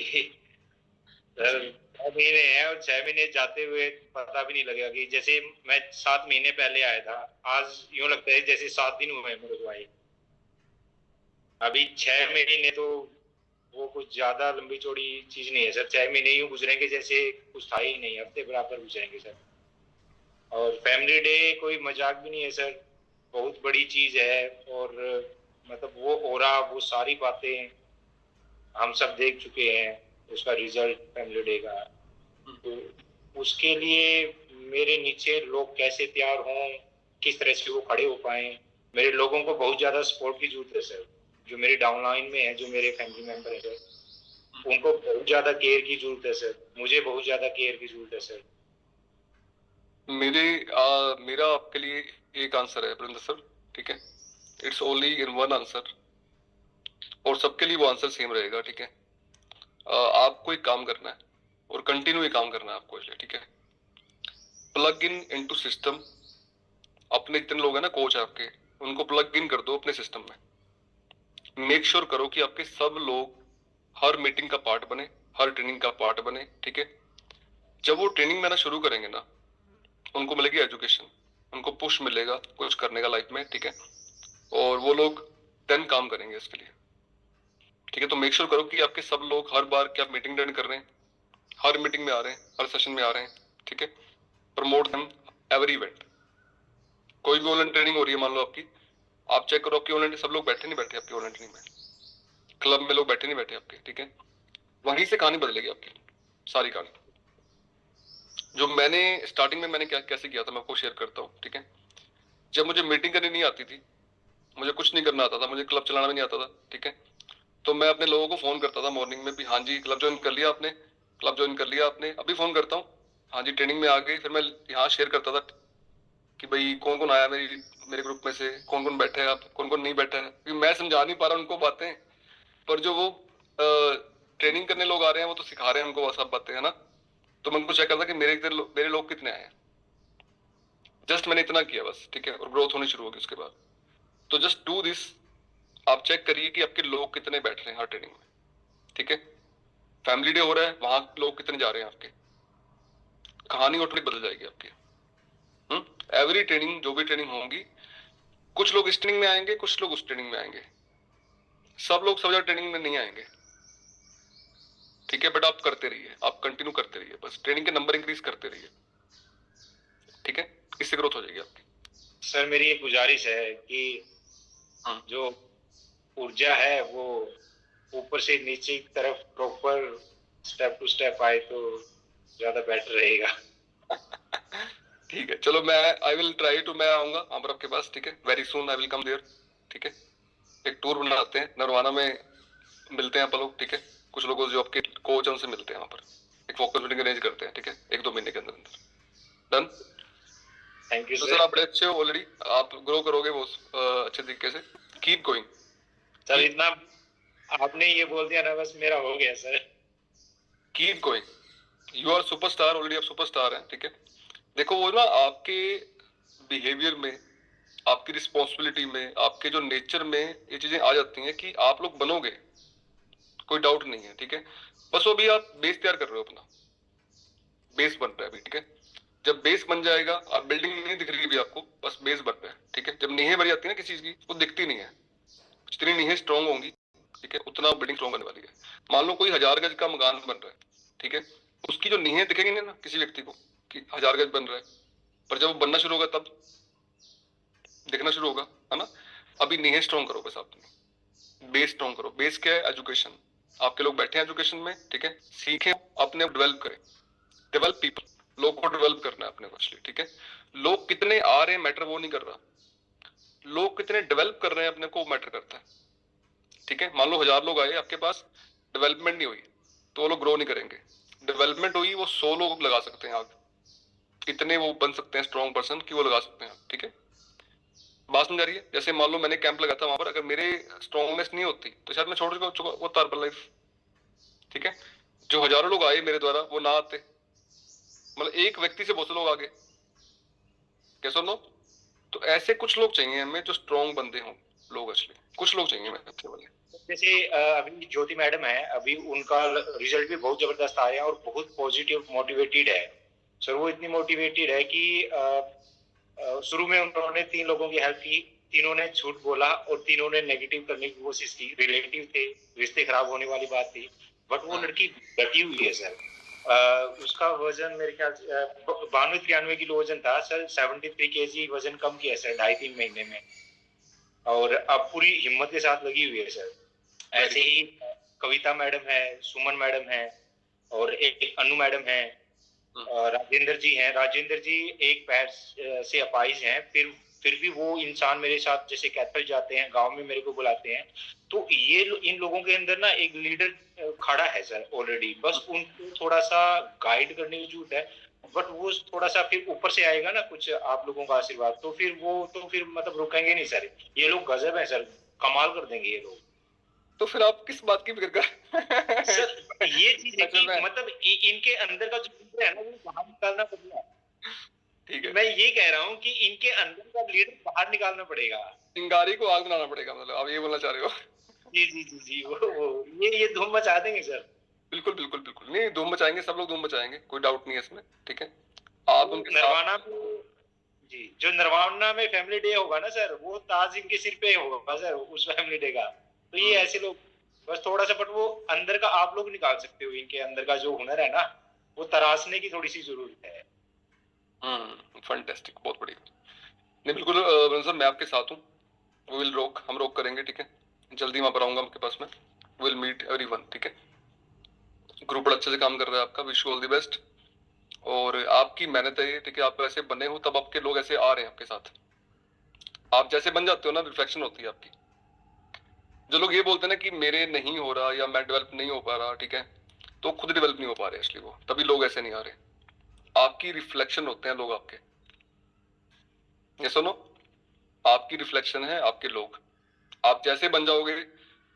6 महीने हैं और 6 महीने जाते हुए पता भी नहीं लगेगा कि जैसे मैं 7 महीने पहले आया था, आज यूं लगता है जैसे 7 दिन हुए मेरे को आए। अभी 6 महीने तो वो कुछ ज्यादा लंबी चौड़ी चीज नहीं है सर। 6 महीने यूं गुजरेंगे जैसे कुछ था ही नहीं, हफ्ते बराबर गुजरेंगे सर। और फैमिली डे कोई मजाक भी नहीं है सर, बहुत बड़ी चीज है। और मतलब वो ओरा, वो सारी बातें हम सब देख चुके हैं, उसका रिजल्ट फैमिली डे का। तो उसके लिए मेरे नीचे लोग कैसे तैयार हों, किस तरह से वो खड़े हो पाए। मेरे लोगों को बहुत ज्यादा सपोर्ट की जरूरत है सर, जो मेरे डाउनलाइन में है, जो मेरे फैमिली मेंबर है सर, उनको बहुत ज्यादा केयर की जरूरत है सर। मुझे बहुत ज्यादा केयर की जरूरत है सर। मेरा आपके लिए एक आंसर है वरिंदर सर, ठीक है। It's only in one answer, और सबके लिए वो आंसर सेम रहेगा, ठीक है। आपको एक काम करना है, और कंटिन्यू ये काम करना है आपको इसलिए, ठीक है। प्लग इन इनटू सिस्टम, अपने जितने लोग हैं ना कोच आपके, उनको प्लग इन कर दो अपने सिस्टम में। मेक श्योर करो कि आपके सब लोग हर मीटिंग का पार्ट बने, हर ट्रेनिंग का पार्ट बने, ठीक है। जब वो ट्रेनिंग में ना शुरू करेंगे ना, उनको मिलेगी एजुकेशन, उनको पुश मिलेगा कुछ करने का लाइफ में, ठीक है। और वो लोग देन काम करेंगे इसके लिए, ठीक है। तो मेक श्योर करो कि आपके सब लोग हर बार क्या मीटिंग अटेंड कर रहे हैं, हर मीटिंग में आ रहे हैं, हर सेशन में आ रहे हैं, ठीक है। Promote them every event. कोई भी ऑनलाइन ट्रेनिंग हो रही है मान लो आपकी, आप चेक करो कि ऑनलाइन सब लोग बैठे नहीं बैठे आपकी ऑनलाइन ट्रेनिंग में, क्लब में लोग बैठे नहीं बैठे आपके, ठीक है। वहीं से कहानी बदलेगी आपकी सारी कहानी। जो मैंने स्टार्टिंग में मैंने कैसे किया था मैं आपको शेयर करता हूँ, ठीक है। जब मुझे मीटिंग करनी नहीं आती थी, मुझे कुछ नहीं करना आता था, मुझे क्लब चलाना भी नहीं आता था, ठीक है। तो मैं अपने लोगों को फोन करता था मॉर्निंग में भी, हाँ जी क्लब ज्वाइन कर लिया आपने, क्लब ज्वाइन कर लिया आपने, अभी फोन करता हूँ, हाँ जी ट्रेनिंग में आ गई। फिर मैं यहाँ शेयर करता था कि भाई कौन कौन आया मेरे ग्रुप में से, कौन कौन बैठे हैं आप, कौन कौन नहीं बैठा है, क्योंकि मैं समझा नहीं पा रहा उनको बातें, पर जो वो ट्रेनिंग करने लोग आ रहे हैं वो तो सिखा रहे हैं उनको वो सब बातें, है ना। तो मैं उनको चेक करता कि मेरे लोग कितने आए हैं। जस्ट मैंने इतना किया बस, ठीक है, और ग्रोथ होनी शुरू होगी उसके बाद। तो जस्ट डू दिस, आप चेक करिए कि आपके लोग कितने बैठ रहे हैं हर ट्रेनिंग में, ठीक है। फैमिली डे हो रहा है, वहां लोग कितने जा रहे हैं आपके, कहानी ऑटोमेटिक बदल जाएगी आपकी। एवरी ट्रेनिंग, जो भी ट्रेनिंग होंगी, कुछ लोग इस ट्रेनिंग में आएंगे, कुछ लोग उस ट्रेनिंग में आएंगे, सब लोग सब जगह ट्रेनिंग में नहीं आएंगे, ठीक है। बट आप करते रहिए, आप कंटिन्यू करते रहिए, बस ट्रेनिंग के नंबर इंक्रीज करते रहिए, ठीक है। इससे ग्रोथ हो जाएगी आपकी। सर मेरी एक गुजारिश है कि जो ऊर्जा है वो ऊपर से नीचे की तरफ प्रॉपर स्टेप टू स्टेप आए तो ज्यादा बेटर रहेगा। ठीक है, चलो मैं आई विल ट्राई टू, मैं आऊंगा वहां पर आपके पास, ठीक है। Very soon I will come there, ठीक है। एक टूर बनाते हैं, नरवाना में मिलते हैं आप लोग, ठीक है। कुछ लोगों जो आपके कोच हैं उनसे मिलते हैं वहां पर, एक फोकस मीटिंग अरेंज करते हैं, ठीक है, 1-2 महीने के अंदर अंदर। डन। थैंक यू तो सर आप बड़े अच्छे हो ऑलरेडी, आप ग्रो करोगे वो अच्छे तरीके से। कीप गोइंग सर, इतना आपने ये बोल दिया ना बस मेरा हो गया sir. Keep going, you are superstar already, आप सुपरस्टार हैं, ठीक है। देखो वो ना आपके बिहेवियर में, आपकी रिस्पॉन्सिबिलिटी में, आपके जो नेचर में ये चीजें आ जाती हैं कि आप लोग बनोगे, कोई डाउट नहीं है, ठीक है। बस वो भी आप बेस तैयार कर रहे हो, अपना बेस बन रहा है अभी, ठीक है। जब बेस बन जाएगा, आप बिल्डिंग नहीं दिख रही अभी आपको, बस बेस बन रहा है, ठीक है। जब नींहें भरी जाती है ना किसी चीज की, वो दिखती नहीं है, जितनी नींहें स्ट्रॉन्ग होंगी, ठीक है, उतना बिल्डिंग स्ट्रॉन्ग बनने वाली है। मान लो कोई 1000 गज का मकान बन रहा है, ठीक है, उसकी जो नींहें दिखेंगी ना किसी व्यक्ति को कि 1000 गज बन रहा है, पर जब वो बनना शुरू होगा तब दिखना शुरू होगा, है ना। अभी नींहें स्ट्रॉन्ग करो, बस आप बेस स्ट्रॉन्ग करो। बेस क्या है? एजुकेशन। आपके लोग बैठे हैं एजुकेशन में, ठीक है, सीखें, अपने डेवलप करें, डेवलप पीपल, लोग को डेवलप करना है अपने को, ठीक है। लोग कितने आ रहे हैं मैटर वो नहीं कर रहा, लोग कितने डेवलप कर रहे हैं अपने को मैटर करता है, ठीक है। मान लो 1000 लोग आए आपके पास, डेवलपमेंट नहीं हुई तो वो लोग ग्रो नहीं करेंगे। डेवलपमेंट हुई, वो 100 लोग लगा सकते हैं आग, इतने वो बन सकते हैं स्ट्रॉन्ग पर्सन कि वो लगा सकते हैं, ठीक है। बात समझ आ रही है? जैसे मान लो मैंने कैंप लगाया था वहां पर, अगर मेरे स्ट्रॉन्गनेस नहीं होती तो शायद मैं छोड़ चुका वो तारबल लाइफ, ठीक है। जो हजारों लोग आए मेरे द्वारा वो ना आते, मतलब एक व्यक्ति से बहुत से लोग आगे, कैसे लो। तो ऐसे कुछ लोग चाहिए हमें जो स्ट्रॉन्ग बंदे हों, लोग असली कुछ लोग चाहिए हमें अच्छे वाले। जैसे अभी ज्योति मैडम है, अभी उनका रिजल्ट भी बहुत जबरदस्त आ रहे हैं और बहुत पॉजिटिव मोटिवेटेड है सर। वो इतनी मोटिवेटेड है कि शुरू में उन्होंने 3 लोगों की हेल्प की, तीनों ने झूठ बोला और तीनों ने नेगेटिव करने की कोशिश की, रिलेटिव थे, रिश्ते खराब होने वाली बात थी, बट वो लड़की डटी हुई है सर। उसका वजन मेरे ख्याल से 92-93 किलो वजन था सर, 73 kg वजन कम किया सर 2.5-3 महीने में, और अब पूरी हिम्मत के साथ लगी हुई है सर। ऐसे ही कविता मैडम है, सुमन मैडम है, और एक अनु मैडम है, राजेंद्र जी हैं। राजेंद्र जी एक पैर से अपाहिज हैं, फिर भी वो इंसान मेरे साथ जैसे कैथल जाते हैं, गांव में मेरे को बुलाते हैं। तो ये इन लोगों के अंदर ना एक लीडर खड़ा है सर ऑलरेडी, बस उनको थोड़ा सा गाइड करने की जरूरत है। बट वो थोड़ा सा फिर ऊपर से आएगा ना कुछ आप लोगों का आशीर्वाद, तो फिर मतलब रुकेंगे नहीं सर। ये लोग गजब है सर, कमाल कर देंगे ये लोग। तो फिर आप किस बात की फिक्र कर सर ये चीज है कि मैं- मतलब इनके अंदर का जो लीडर है ना वो बाहर निकालना पड़ेगा। ठीक है, मैं ये कह रहा हूँ कि इनके अंदर का लीडर बाहर निकालना पड़ेगा। चिंगारी को आग बनाना पड़ेगा, मतलब आप ये बोलना चाह रहे हो? जी जी जी जी वो ये धूम मचा देंगे सर। बिल्कुल बिल्कुल बिल्कुल, नहीं धूम मचाएंगे, सब लोग धूम मचाएंगे, कोई डाउट नहीं है इसमें। ठीक है, आप उनके नरवाना जी जो नरवाना में फैमिली डे होगा ना सर, वो ताज इनके सिर पे होगा सर उस फैमिली डे का। तो ये ऐसे लोग बस थोड़ा सा, बट वो अंदर का आप लोग निकाल सकते हो, इनके अंदर का जो हुनर है ना वो तराशने की थोड़ी सी जरूरत है। फैंटास्टिक, बहुत बढ़िया। नहीं बिल्कुल सर, मैं आपके साथ हूँ, विल रोक, हम रोक करेंगे। ठीक है, जल्दी वहां पर आऊंगा आपके पास में, विल मीट एवरीवन। ठीक है, ग्रुप बड़ा अच्छे से काम कर रहा है आपका, wish you all the best. और आपकी मेहनत है ये, ठीक है, आप ऐसे बने हो तब आपके लोग ऐसे आ रहे हैं आपके साथ। आप जैसे बन जाते हो ना, रिफ्लेक्शन होती है आपकी। जो लोग ये बोलते हैं ना कि मेरे नहीं हो रहा या मैं डेवलप नहीं हो पा रहा, ठीक है, तो खुद डेवलप नहीं हो पा रहे, इसलिए वो तभी लोग ऐसे नहीं आ रहे। आपकी रिफ्लेक्शन होते हैं लोग आपके, ये सुनो, आपकी रिफ्लेक्शन है आपके लोग। आप जैसे बन जाओगे,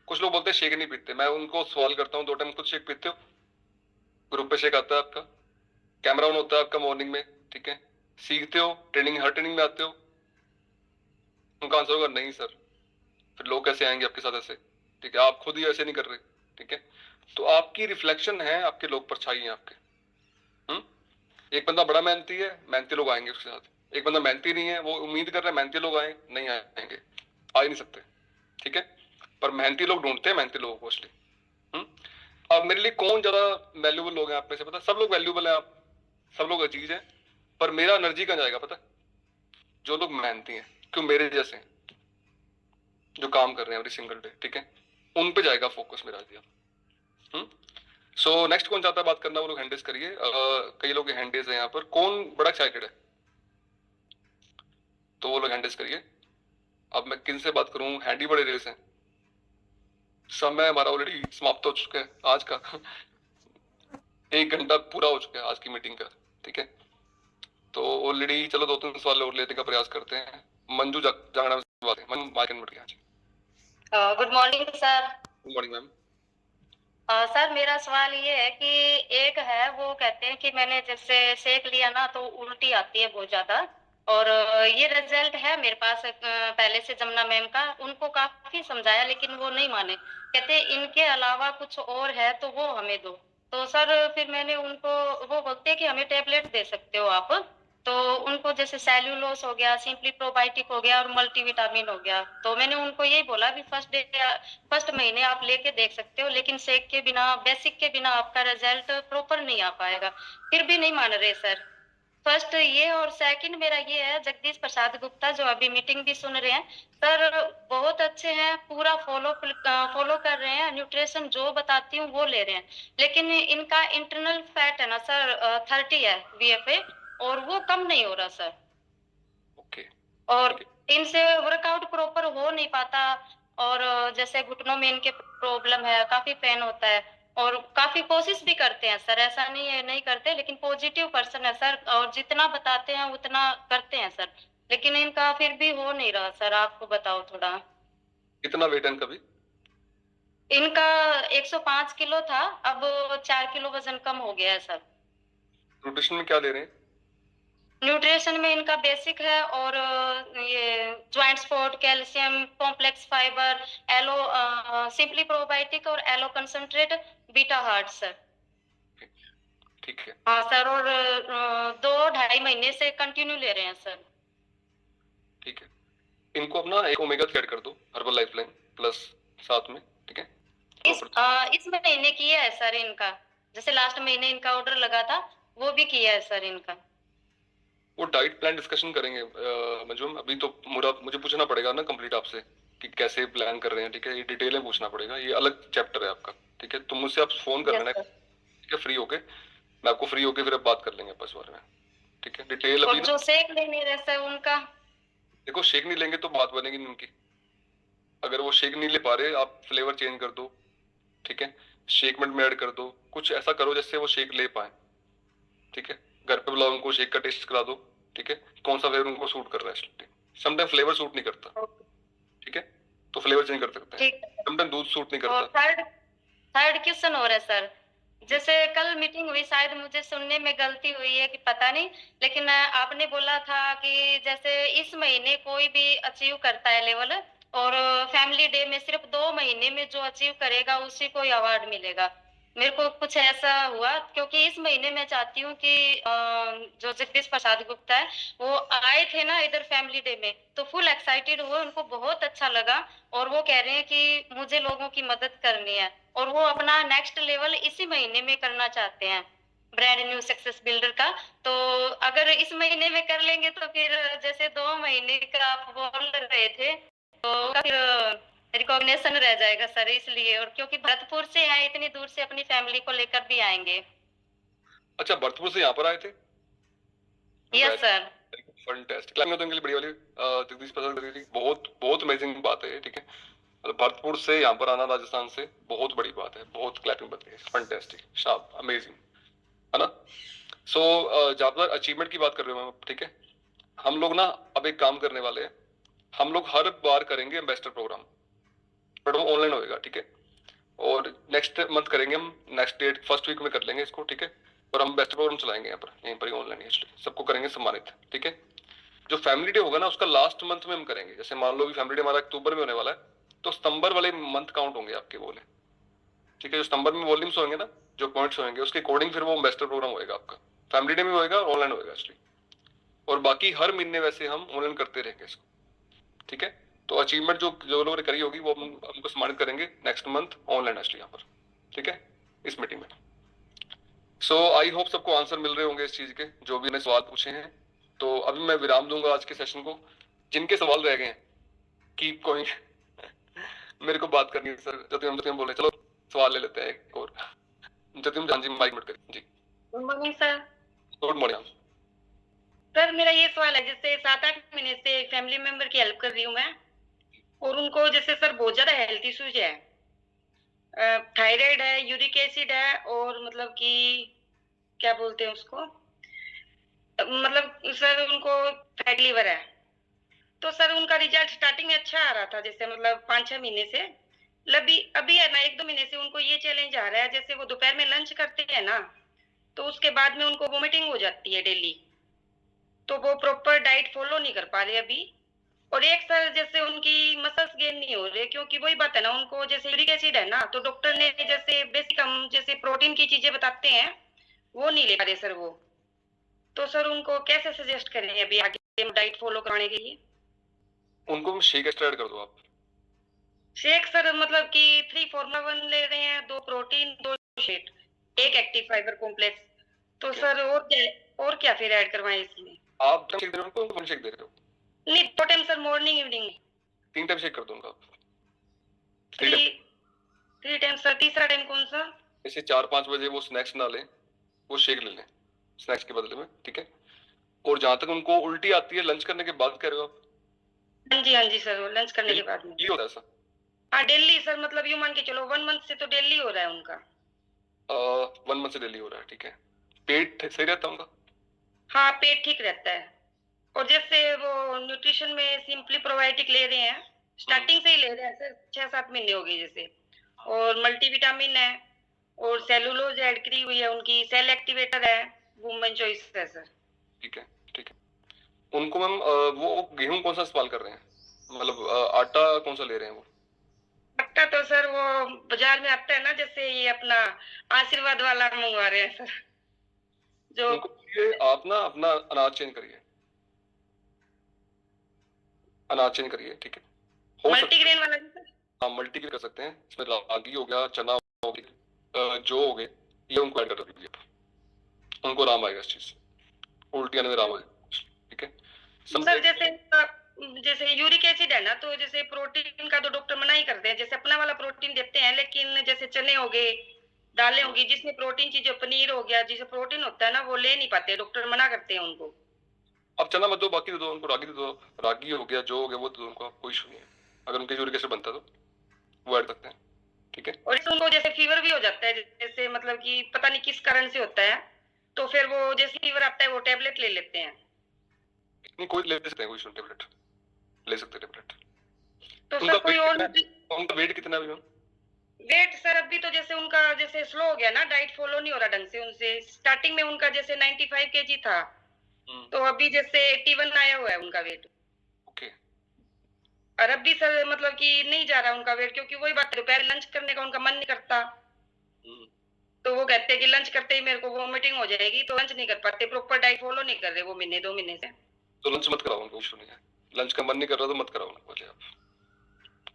कुछ लोग बोलते हैं शेक नहीं पीते, मैं उनको सवाल करता हूँ 2 टाइम खुद शेक पीते हो? ग्रुप पे शेक आता है आपका, कैमरा ऑन होता है आपका मॉर्निंग में, ठीक है, सीखते हो, ट्रेनिंग, हर ट्रेनिंग में आते हो? उनका आंसर होगा नहीं सर। फिर लोग कैसे आएंगे आपके साथ ऐसे? ठीक है, आप खुद ही ऐसे नहीं कर रहे। ठीक है, तो आपकी रिफ्लेक्शन है, आपके लोग परछाई हैं आपके। एक बंदा बड़ा मेहनती है, मेहनती लोग आएंगे उसके साथ। एक बंदा मेहनती नहीं है, वो उम्मीद कर रहा है मेहनती लोग आए, नहीं आएंगे, आ ही नहीं सकते। ठीक है, पर मेहनती लोग ढूंढते हैं मेहनती लोगों को इसलिए। अब मेरे लिए कौन ज्यादा वैल्यूबल लोग हैं आप में से? पता, सब लोग वैल्यूबल हैं, आप सब लोग अजीज हैं, पर मेरा एनर्जी कहाँ जाएगा पता? जो लोग मेहनती हैं, क्यों, मेरे जैसे हैं, जो काम कर रहे हैं एवरी सिंगल डे, ठीक है, उन पे जाएगा फोकस मेरा दिया। सो नेक्स्ट कौन चाहता है बात करना? वो लोग हैंड रेज करिए। कई लोग हैंड रेज हैं यहाँ पर, कौन बड़ा एक्साइटेड है? तो वो लोग हैंड रेज करिए। अब मैं किन से बात करूं? हैंड ही बड़े रेस हैं। समय हमारा ऑलरेडी समाप्त हो चुका है आज का 1 घंटा पूरा हो चुका है आज की मीटिंग का। ठीक है, तो ऑलरेडी चलो 2-3 सवाल और लेने का प्रयास करते हैं। मंजू जांगड़ा से बात है, मंजू माइक अनम्यूट किया। Good morning sir. Good morning ma'am. Sir मेरा सवाल ये है कि एक है, वो कहते हैं कि मैंने जैसे सेक लिया ना तो उल्टी आती है बहुत ज्यादा, और ये रिजल्ट है मेरे पास पहले से जमुना मैम का। उनको काफी समझाया लेकिन वो नहीं माने, कहते इनके अलावा कुछ और है तो वो हमें दो। तो सर फिर मैंने उनको, वो बोलते हैं कि हमें टेबलेट दे सकते हो आप, तो उनको जैसे सेल्यूलोस हो गया, सिंपली प्रोबायोटिक हो गया और मल्टीविटामिन हो गया। तो मैंने उनको यही बोला भी फर्स्ट महीने आप लेके देख सकते हो, लेकिन शेक के बिना, बेसिक के बिना आपका रिजल्ट प्रॉपर नहीं आ पाएगा। फिर भी नहीं मान रहे सर। फर्स्ट ये, और सेकंड मेरा ये है, जगदीश प्रसाद गुप्ता जो अभी मीटिंग भी सुन रहे हैं सर, बहुत अच्छे हैं, पूरा फॉलो कर रहे हैं, न्यूट्रिशन जो बताती हूँ वो ले रहे हैं, लेकिन इनका इंटरनल फैट है ना सर 30 है VFA, और वो कम नहीं हो रहा सर। ओके। और इनसे वर्कआउट प्रॉपर हो नहीं पाता, और जैसे घुटनों में इनके प्रॉब्लम है, काफी पेन होता है, और काफी कोशिश भी करते हैं सर, ऐसा नहीं है नहीं करते, लेकिन पॉजिटिव पर्सन है सर, और जितना बताते हैं उतना करते हैं सर, लेकिन इनका फिर भी हो नहीं रहा सर। आपको बताओ थोड़ा। कितना वेट है इनका भी? इनका 105 किलो था, अब 4 किलो वजन कम हो गया है सर। न्यूट्रिशन में क्या ले रहे हैं? न्यूट्रिशन में इनका बेसिक है, और ये joint support, calcium, complex fibre, aloe, simply probiotic और aloe concentrate, beta heart sir. ठीक है। हाँ सर, और 2-2.5 महीने से कंटिन्यू ले रहे हैं सर। ठीक है, इनको अपना एक ओमेगा 3 ऐड कर दो, हर्बल लाइफलाइन प्लस साथ में। ठीक है, इस महीने किया है सर इनका, जैसे लास्ट महीने इनका ऑर्डर लगा था वो भी किया है सर इनका। वो डाइट प्लान डिस्कशन करेंगे मंजू, अभी तो मुझे पूछना पड़ेगा ना कंप्लीट आपसे कि कैसे प्लान कर रहे हैं। ठीक है, ये डिटेल में पूछना पड़ेगा, ये अलग चैप्टर है आपका। ठीक है, तो मुझसे आप फोन कर लेना, ठीक है, फ्री होके, मैं आपको फ्री होके फिर अब बात कर लेंगे आपस बारे में। ठीक है, डिटेल अभी जो शेक लेने रहता उनका, देखो शेक नहीं लेंगे तो बात बनेगी नहीं उनकी। अगर वो शेक नहीं ले पा रहे, आप फ्लेवर चेंज कर दो, ठीक है, शेक में ऐड कर दो, कुछ ऐसा करो जिससे वो शेक ले पाए। ठीक है, घर पे बुलाओ उनको, शेक का टेस्ट करा दो। ठीक है, कौन सा फ्लेवर उनको सूट कर रहा है। समटाइम फ्लेवर सूट नहीं करता। ठीक है, तो फ्लेवर चेंज कर सकते हैं। ठीक। समटाइम दूध सूट नहीं और करता। थर्ड क्वेश्चन हो रहा है सर, जैसे कल मीटिंग हुई, शायद मुझे सुनने में गलती हुई है कि पता नहीं, लेकिन आपने बोला था कि जैसे इस महीने कोई भी अचीव करता है लेवल, और फैमिली डे में सिर्फ 2 महीने में जो अचीव करेगा उसी को अवार्ड मिलेगा। मेरे को कुछ ऐसा हुआ, क्योंकि इस महीने मैं चाहती हूँ कि जो जगदीश प्रसाद गुप्ता है वो आए थे ना इधर फैमिली डे में, तो फुल एक्साइटेड हुए, उनको बहुत अच्छा लगा, और वो कह रहे हैं कि मुझे लोगों की मदद करनी है, और वो अपना नेक्स्ट लेवल इसी महीने में करना चाहते हैं, ब्रांड न्यू सक्सेस बिल्डर का। तो अगर इस महीने में कर लेंगे तो फिर जैसे 2 महीने का आप बोल रहे थे तो फिर रिकॉग्निशन रह जाएगा सर, इसलिए। और क्योंकि भरतपुर से आए, इतनी दूर से अपनी फैमिली को लेकर भी आएंगे। अच्छा, भरतपुर से यहाँ पर आए थे? Yes sir. फैंटास्टिक, क्लाइंग तो इनके लिए बड़ी वाली जगदीश प्रसाद की बहुत बहुत अमेजिंग बात है, ठीक है। मतलब भरतपुर से यहाँ पर आना राजस्थान से बहुत बड़ी बात है, बहुत क्लैपिंग बात है, फैंटास्टिक, शाब, अमेजिंग, है ना। सो जब तक अचीवमेंट की बात कर रहे हो, ठीक है, हम लोग ना अब एक काम करने वाले हैं, हम लोग हर बार करेंगे एम्बेसडर प्रोग्राम, बट वो ऑनलाइन होएगा, ठीक है। और नेक्स्ट मंथ करेंगे हम, नेक्स्ट डेट फर्स्ट वीक में कर लेंगे इसको, ठीक है। और हम एम्बेसडर प्रोग्राम चलाएंगे यहाँ पर, यहीं पर ही ऑनलाइन, इसलिए सबको करेंगे सम्मानित, ठीक है। जो फैमिली डे होगा ना उसका लास्ट मंथ में हम करेंगे, जैसे मान लो भी फैमिली डे हमारा अक्टूबर में होने वाला है, तो सितंबर वाले मंथ काउंट होंगे आपके बोले, ठीक है। जो सितंबर में वॉल्यूम्स होंगे ना, जो पॉइंट्स होंगे उसके अकॉर्डिंग फिर वो एम्बेसडर प्रोग्राम होएगा आपका, फैमिली डे में होएगा, ऑनलाइन होएगा इसलिए। और बाकी हर महीने वैसे हम ऑनलाइन करते रहेंगे इसको, ठीक है। तो अचीवमेंट जो लोगों ने करी होगी वो हमको सम्मानित करेंगे नेक्स्ट मंथ ऑनलाइन इसलिए यहाँ पर, ठीक है, इस मीटिंग में। सो आई होप सबको आंसर मिल रहे होंगे इस चीज के, जो भी ने सवाल पूछे हैं। तो अभी मैं विराम दूंगा आज के सेशन को। जिनके सवाल रह गए हैं कीप गोइंग, मेरे को बात करनी है सर। जतिन बोल रहे, चलो सवाल ले लेते हैं एक और। जतिन जान जी माइक मत करिए जी। Good morning sir. Good morning sir, मेरा ये सवाल है, जैसे 7-8 महीने से फैमिली मेंबर की हेल्प कर रही हूँ मैं, और उनको जैसे सर बहुत ज्यादा हेल्थ इश्यूज है, थायराइड है, यूरिक एसिड है, और मतलब कि क्या बोलते हैं उसको, मतलब सर उनको फैट लीवर है। तो सर उनका रिजल्ट स्टार्टिंग में अच्छा आ रहा था, जैसे मतलब 5-6 महीने से। अभी है ना 1-2 महीने से उनको ये चैलेंज आ रहा है, जैसे वो दोपहर में लंच करते हैं ना, तो उसके बाद में उनको वोमिटिंग हो जाती है डेली, तो वो प्रॉपर डाइट फॉलो नहीं कर पा रहे अभी। और एक सर जैसे उनकी मसल्स गेन नहीं हो रहे, क्योंकि वही बात है ना, उनको जैसे यूरिक एसिड है ना, तो डॉक्टर ने जैसे बेसिक हम जैसे प्रोटीन की चीजें बताते हैं वो नहीं ले पा रहे सर वो। तो सर उनको कैसे सजेस्ट करें अभी आगे डाइट फॉलो कराने के लिए? उनको शेक स्टार्ट कर दो आप। शेक सर मतलब कि 3 फॉर्मुला 1 ले रहे हैं, 2 protein, 2 shake, 1 active fibre complex. तो सर और क्या फिर ऐड करवाएं इसमें? आप शेक दे रहे हो उनको, शेक दे रहे हो? नहीं, 2 time sir, morning evening. 3 time shake कर दूंगा आप। 3 टाइम सर। तीसरा टाइम कौन सा? जैसे 4-5 बजे वो स्नैक्स ना लें, वो शेक ले लें स्नैक्स के बदले में, ठीक है। और जहां तक उनको उल्टी आती है लंच करने के बाद कह रहे हो आप? हाँ जी सर, लंच करने के बाद में। ये होता है ऐसा? हाँ डेली सर, मतलब यूं मान के चलो 1 मंथ से तो डेली हो रहा है उनका। 1 मंथ से डेली हो रहा है, ठीक है। पेट सही रहता है उनका? हाँ, पेट ठीक रहता है। और जैसे वो न्यूट्रिशन में सिंपली प्रोबायोटिक ले रहे हैं, स्टार्टिंग से ही ले रहे हैं सर, 6-7 महीने हो गए जैसे। और मल्टीविटामिन है, और सेलुलोज ऐड करी हुई है, उनकी सेल एक्टिवेटर है, वुमेन चॉइस है सर। ठीक है, ठीक है। उनको मैम वो गेहूं कौन सा इस्तेमाल कर रहे हैं, मतलब आटा कौन सा ले रहे हैं वो? आटा तो सर वो बाजार में आता है ना, जैसे ये अपना आशीर्वाद वाला मंगवा रहे हैं सर। जो आप ना अपना अनाज चेंज करिए, अनाज चेंज करिए, ठीक है। मल्टीग्रेन वाला भी सर? हाँ, मल्टीग्रेन कर सकते हैं, इसमें रागी हो गया, चना हो गया, जो हो गए, ये उनको ऐड कर दीजिए, उनको आराम आएगा इस चीज से, उल्टी आने में आराम आएगा, ठीक है सर। जैसे यूरिक एसिड है ना, तो जैसे प्रोटीन का तो डॉक्टर मना ही करते हैं, जैसे अपना वाला प्रोटीन देते हैं, लेकिन जैसे चने हो गए, दालें होगी, जिसमें प्रोटीन चीजें, पनीर हो गया, जिसे प्रोटीन होता है ना, वो ले नहीं पाते, डॉक्टर मना करते हैं उनको। अब चना मत दो, बाकी दे दो उनको, रागी दे दो, रागी हो गया, जो हो गया वो दे दो उनको, कोई इशू नहीं है। अगर उनके यूरिक एसिड बनता है तो वो ऐड करते हैं, ठीक है। और उनको जैसे फीवर भी हो जाता है, जैसे मतलब कि पता नहीं किस कारण से होता है, तो फिर वो जैसे फीवर आता है वो टेबलेट ले लेते हैं। नहीं, कोई ले सकते हैं, कोई टेबलेट ले सकते हैं, टेबलेट तो सर कोई और उनका वेट कितना भी मैम? वेट सर अभी तो जैसे उनका जैसे स्लो हो गया ना, डाइट फॉलो नहीं हो रहा ढंग से उनसे। स्टार्टिंग में उनका जैसे 95 kg था, तो अभी जैसे 81 आया हुआ है उनका वेट। ओके। और अभी सर मतलब कि नहीं जा रहा उनका वेट, क्योंकि वही बात, दोपहर लंच करने का उनका मन नहीं करता। तो वो कहते हैं कि लंच करते ही मेरे को वोमिटिंग हो जाएगी, तो लंच नहीं कर पाते, प्रॉपर डाइट फॉलो नहीं कर रहे वो महीने 2 महीने से। तो लंच मत कराओ उनको, इशू नहीं है। लंच का मन नहीं कर रहा तो मत कराओ उनको बोले आप,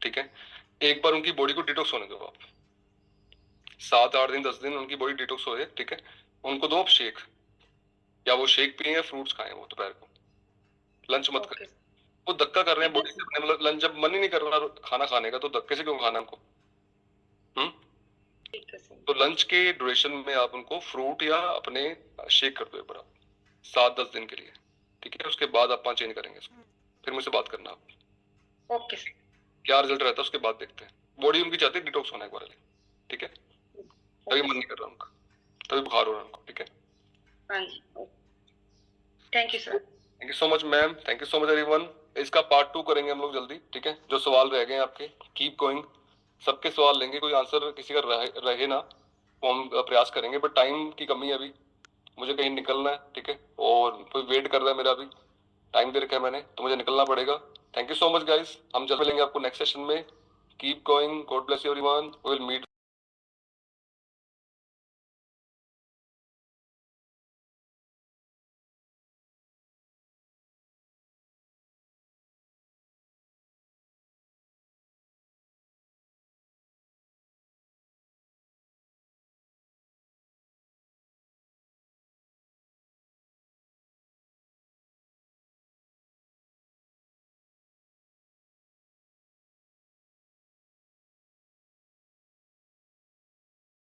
ठीक है। एक बार उनकी बॉडी को डिटॉक्स होने दो आप, 7-8 दिन 10 दिन उनकी बॉडी डिटॉक्स हो जाए, ठीक है। उनको दो आप शेक, या वो शेक पिए या फ्रूट्स खाएं वो दोपहर को, लंच मत करें। वो धक्का कर रहे हैं बॉडी से, मतलब लंच जब मन ही नहीं कर रहा खाना खाने का तो धक्के से क्यों खाना उनको? तो लंच के ड्यूरेशन में आप उनको फ्रूट या अपने शेक कर दो एक बार 7-10 दिन के लिए, ठीक है। उसके बाद आप चेंज करेंगे इसको, फिर मुझसे बात करना आप। Okay sir. क्या रिजल्ट रहता है उसके बाद देखते हैं। बॉडी उनकी चाहती है डिटॉक्स होना एक बार, ठीक है। तभी मन नहीं कर रहा उनका, तभी बुखार हो रहा है उनको, ठीक है। हाँ जी, thank you sir. Thank you so much ma'am, thank you so much everyone. इसका पार्ट 2 करेंगे हम लोग जल्दी, ठीक है। जो सवाल रह गए हैं आपके, कीप गोइंग, सबके सवाल लेंगे, कोई आंसर किसी का रहे ना वो हम प्रयास करेंगे, बट टाइम की कमी है अभी, मुझे कहीं निकलना है, ठीक है। और कोई वेट कर रहा है मेरा, अभी टाइम दे रखा है मैंने, तो मुझे निकलना पड़ेगा। Thank you so much guys, हम जल्द मिलेंगे आपको नेक्स्ट सेशन में। Keep going, God bless you everyone, we will meet.